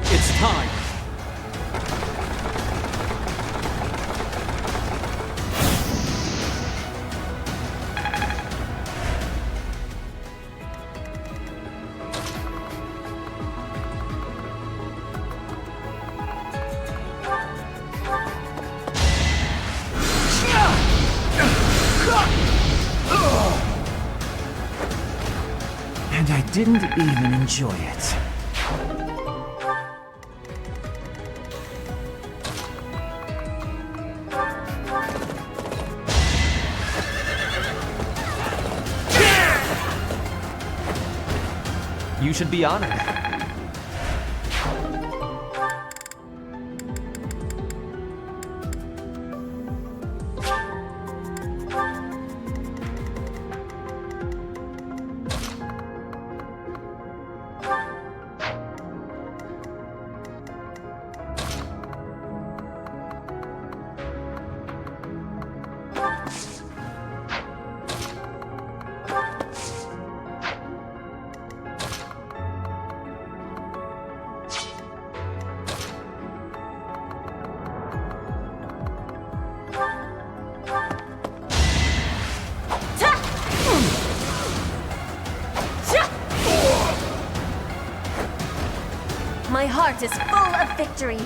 It's time. And I didn't even enjoy it. You should be honored. My heart is full of victory.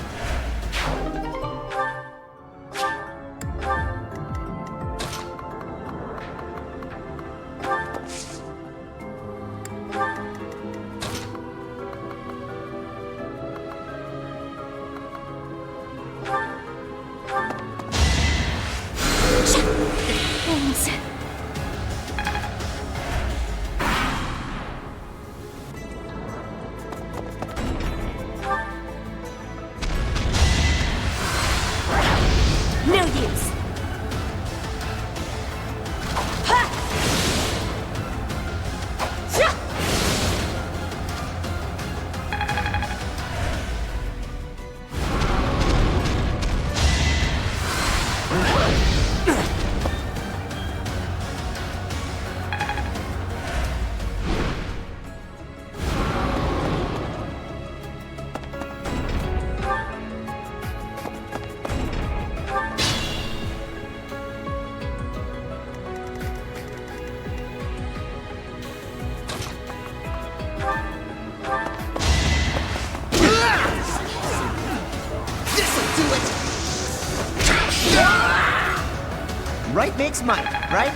Thanks. No use. Right makes might, right?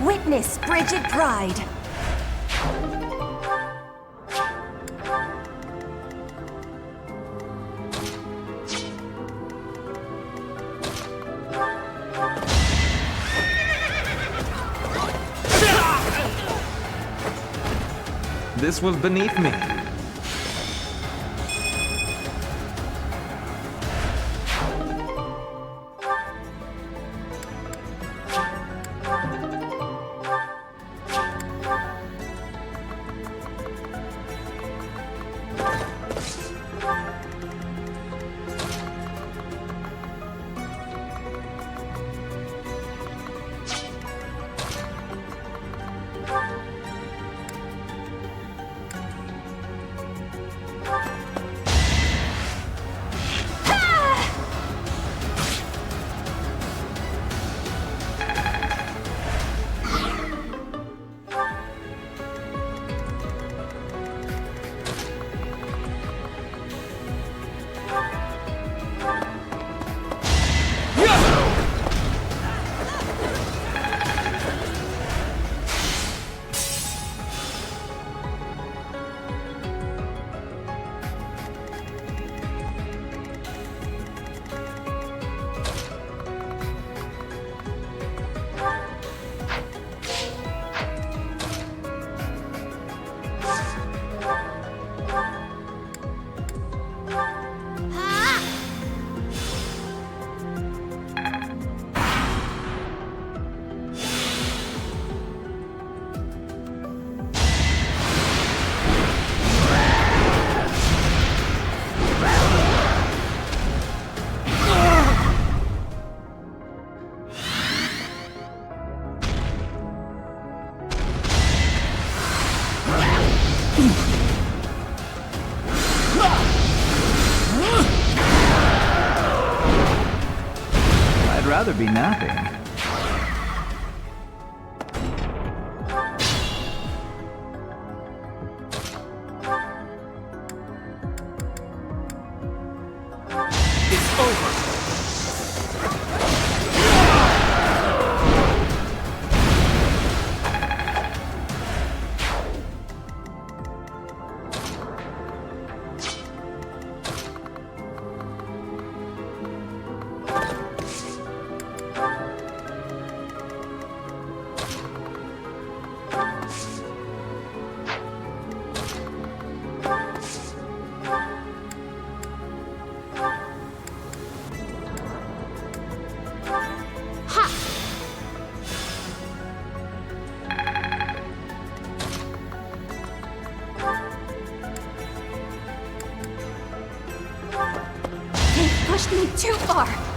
Witness frigid pride. This was beneath me. I'd rather be napping. It's over. more!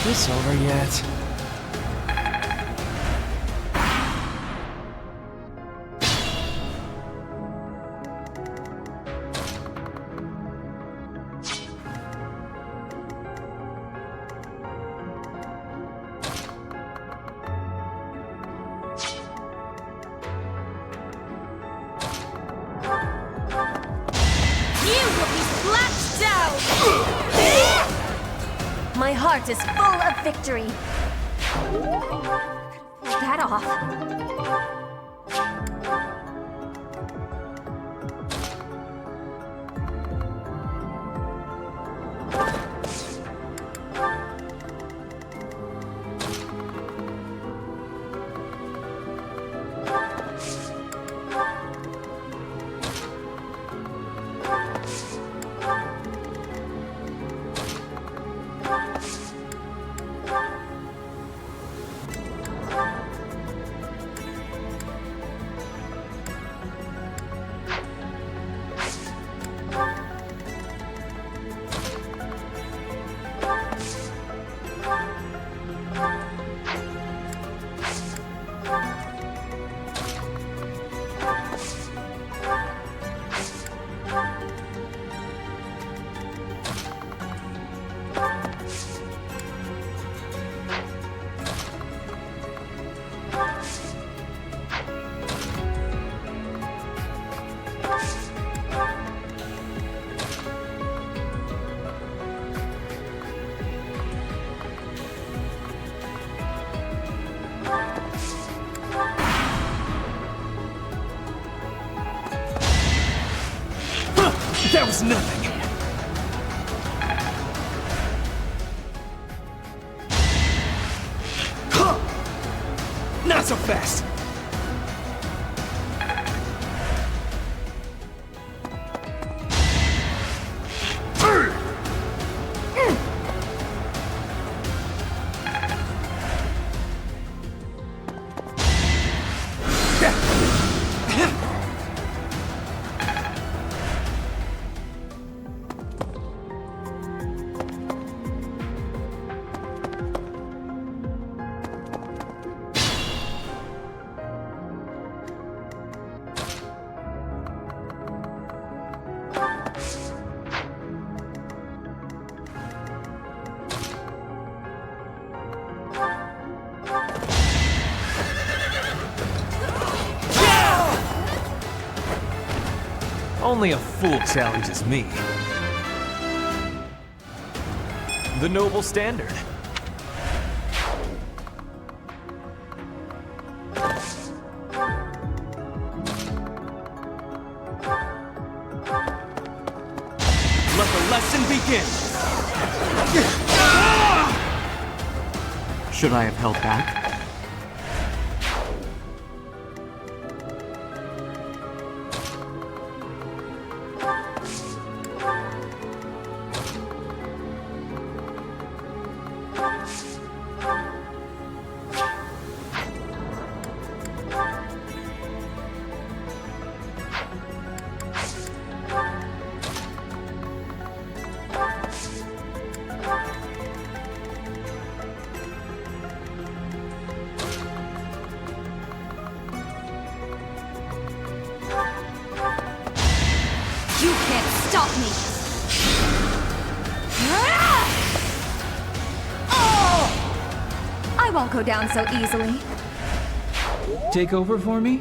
Is this over yet? My heart is full of victory. Pull that off. That was nothing! Not so fast! Only a fool challenges me. The noble standard. Let the lesson begin! Should I have held back? stop me! I won't go down so easily. Take over for me?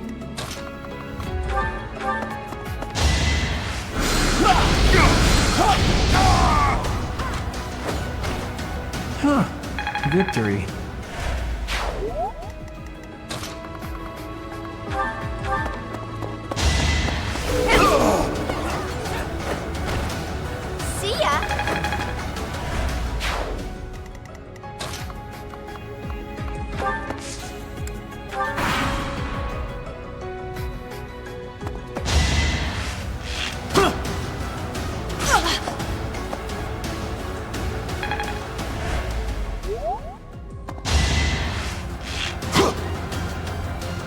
Huh. Victory. See ya!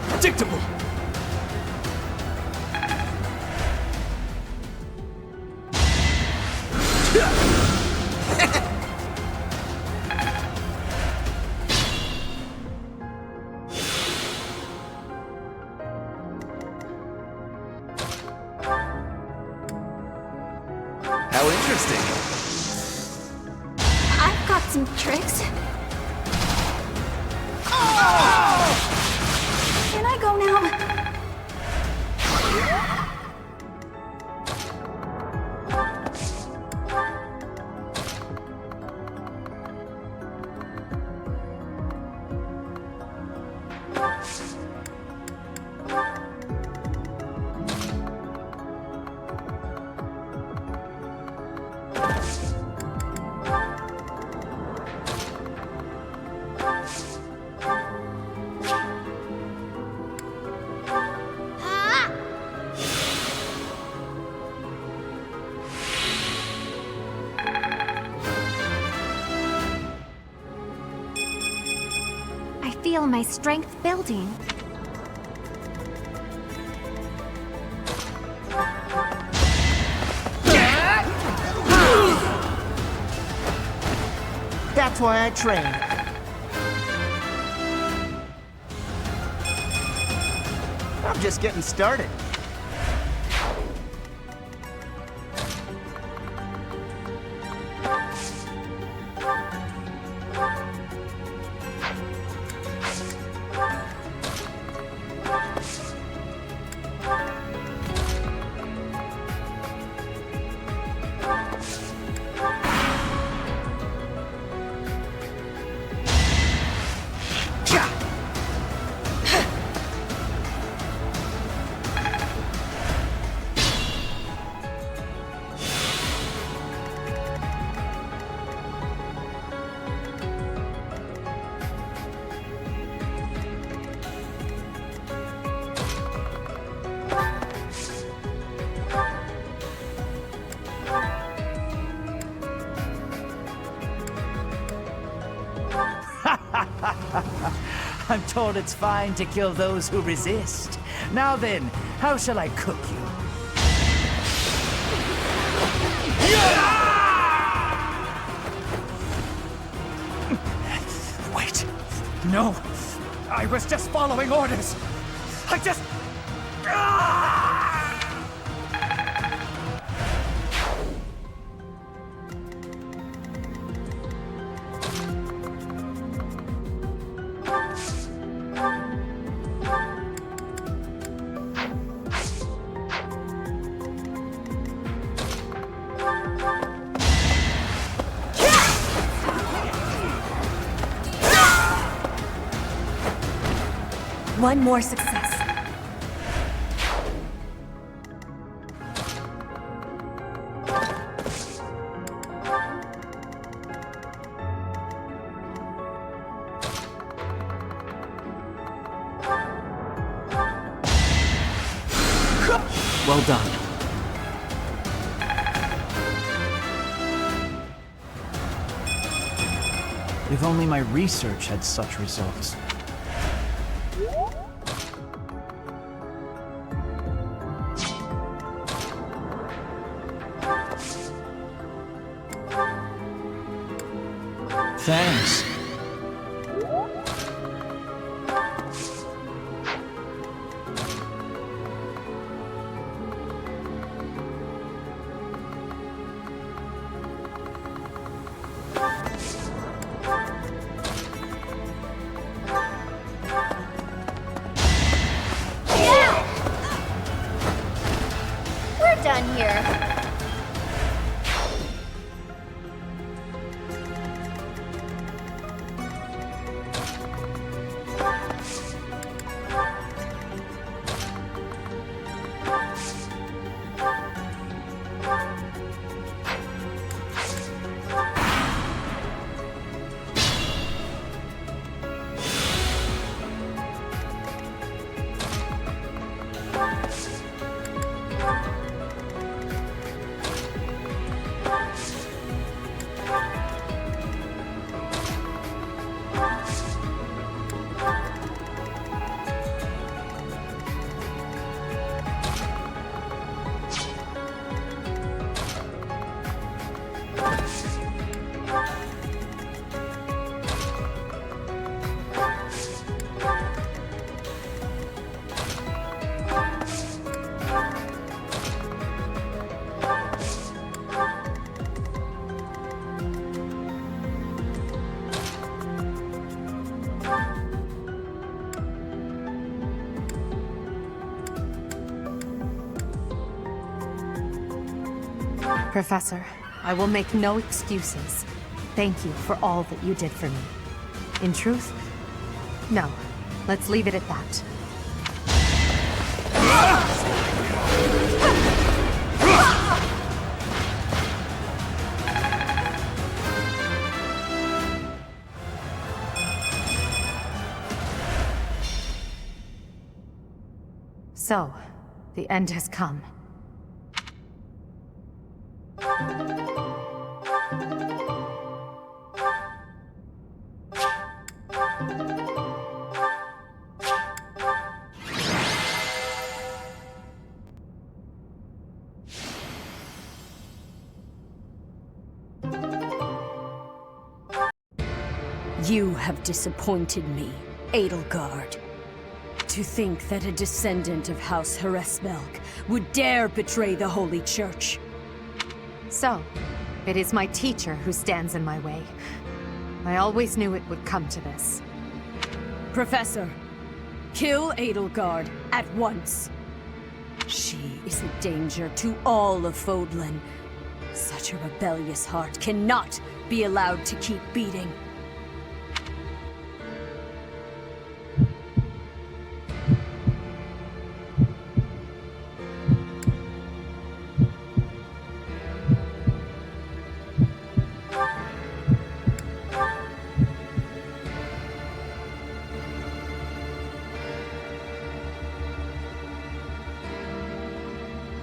Predictable! How interesting. I've got some tricks. Can I go now? I feel my strength building. That's why I train. I'm just getting started. I'm told it's fine to kill those who resist. Now then, how shall I cook you? Wait. No. I was just following orders. I just... One more success. Well done. If only my research had such results. Thanks. Professor, I will make no excuses. Thank you for all that you did for me. In truth, no. Let's leave it at that. So, the end has come. You have disappointed me, Edelgard. To think that a descendant of House Hresmelk would dare betray the Holy Church. So, it is my teacher who stands in my way. I always knew it would come to this. Professor, kill Edelgard at once. She is a danger to all of Fodlan. Such a rebellious heart cannot be allowed to keep beating.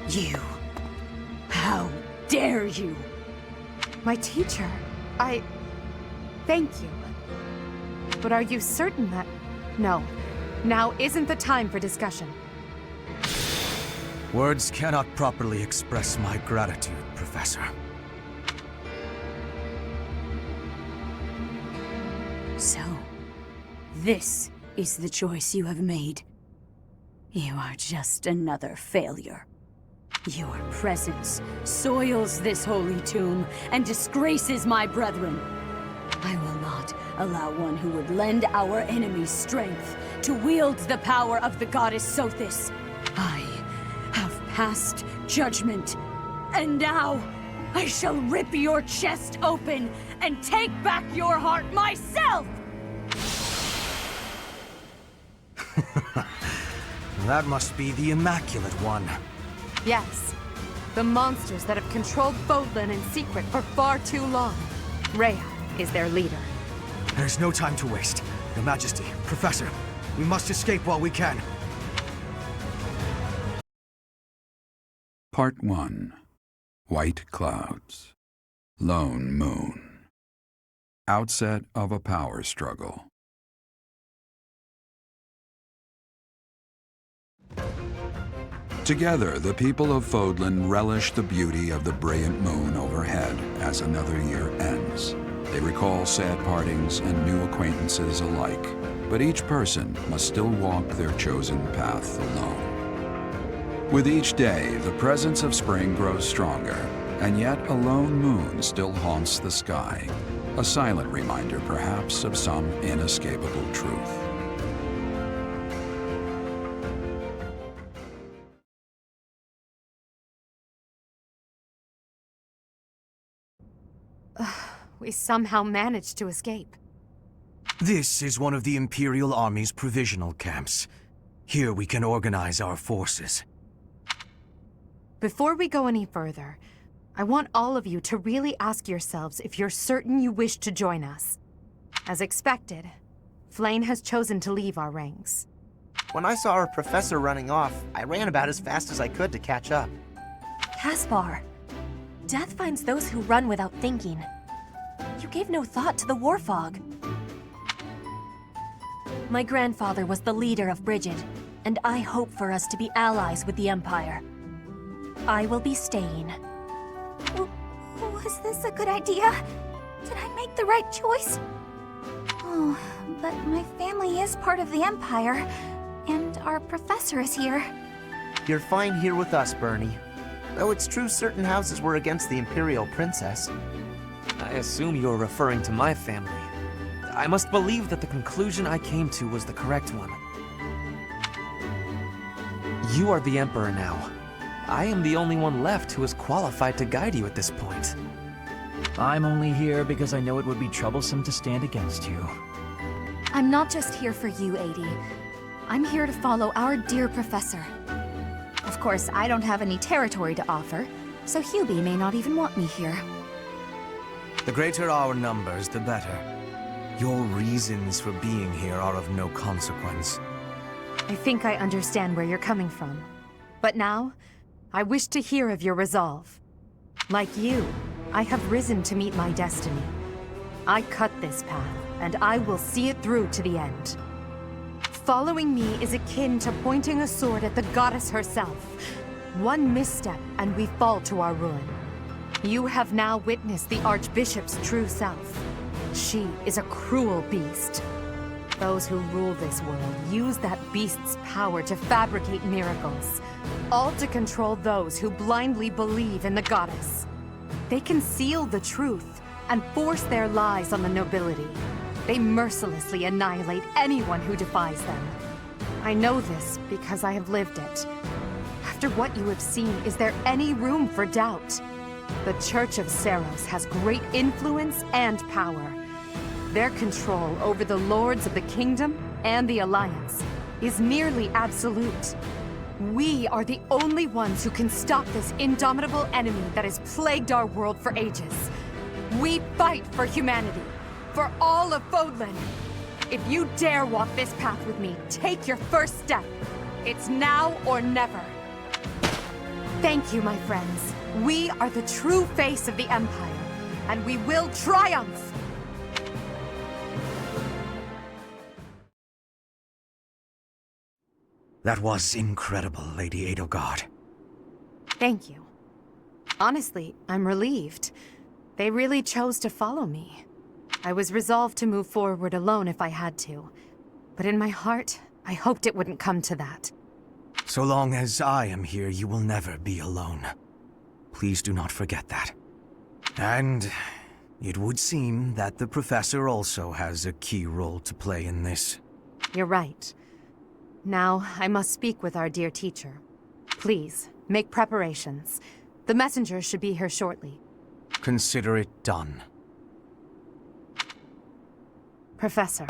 You. How dare you? My teacher, thank you. But are you certain that... No. Now isn't the time for discussion. Words cannot properly express my gratitude, Professor. So, this is the choice you have made. You are just another failure. Your presence soils this holy tomb and disgraces my brethren. I will not allow one who would lend our enemies strength to wield the power of the goddess Sothis. I have passed judgment, and now I shall rip your chest open and take back your heart myself! That must be the Immaculate One. Yes. The monsters that have controlled Fodlan in secret for far too long. Rhea is their leader. There's no time to waste. Your Majesty, Professor, we must escape while we can. Part 1. White Clouds. Lone Moon. Outset of a power struggle. Together, the people of Fodlan relish the beauty of the brilliant moon overhead as another year ends. They recall sad partings and new acquaintances alike, but each person must still walk their chosen path alone. With each day, the presence of spring grows stronger, and yet a lone moon still haunts the sky, a silent reminder perhaps of some inescapable truth. We somehow managed to escape. This is one of the Imperial Army's provisional camps. Here we can organize our forces. Before we go any further, I want all of you to really ask yourselves if you're certain you wish to join us. As expected, Flayn has chosen to leave our ranks. When I saw our professor running off, I ran about as fast as I could to catch up. Caspar, death finds those who run without thinking. You gave no thought to the war fog. My grandfather was the leader of Brigid, and I hope for us to be allies with the Empire. I will be staying. Was this a good idea? Did I make the right choice? Oh, but my family is part of the Empire, and our professor is here. You're fine here with us, Bernie. Though it's true certain houses were against the Imperial Princess. I assume you're referring to my family. I must believe that the conclusion I came to was the correct one. You are the Emperor now, I am the only one left who is qualified to guide you at this point. I'm only here because I know it would be troublesome to stand against you. I'm not just here for you, Adi. I'm here to follow our dear professor. Of course, I don't have any territory to offer, so Hubie may not even want me here. The greater our numbers, the better. Your reasons for being here are of no consequence. I think I understand where you're coming from. But now, I wish to hear of your resolve. Like you, I have risen to meet my destiny. I cut this path, and I will see it through to the end. Following me is akin to pointing a sword at the goddess herself. One misstep, and we fall to our ruin. You have now witnessed the Archbishop's true self. She is a cruel beast. Those who rule this world use that beast's power to fabricate miracles, all to control those who blindly believe in the goddess. They conceal the truth and force their lies on the nobility. They mercilessly annihilate anyone who defies them. I know this because I have lived it. After what you have seen, is there any room for doubt? The Church of Seros has great influence and power. Their control over the lords of the kingdom and the Alliance is nearly absolute. We are the only ones who can stop this indomitable enemy that has plagued our world for ages. We fight for humanity, for all of Fodlan. If you dare walk this path with me, take your first step. It's now or never. Thank you, my friends. We are the true face of the Empire, and we will triumph! That was incredible, Lady Edelgard. Thank you. Honestly, I'm relieved. They really chose to follow me. I was resolved to move forward alone if I had to. But in my heart, I hoped it wouldn't come to that. So long as I am here, you will never be alone. Please do not forget that. And it would seem that the Professor also has a key role to play in this. You're right. Now, I must speak with our dear teacher. Please, make preparations. The messenger should be here shortly. Consider it done. Professor,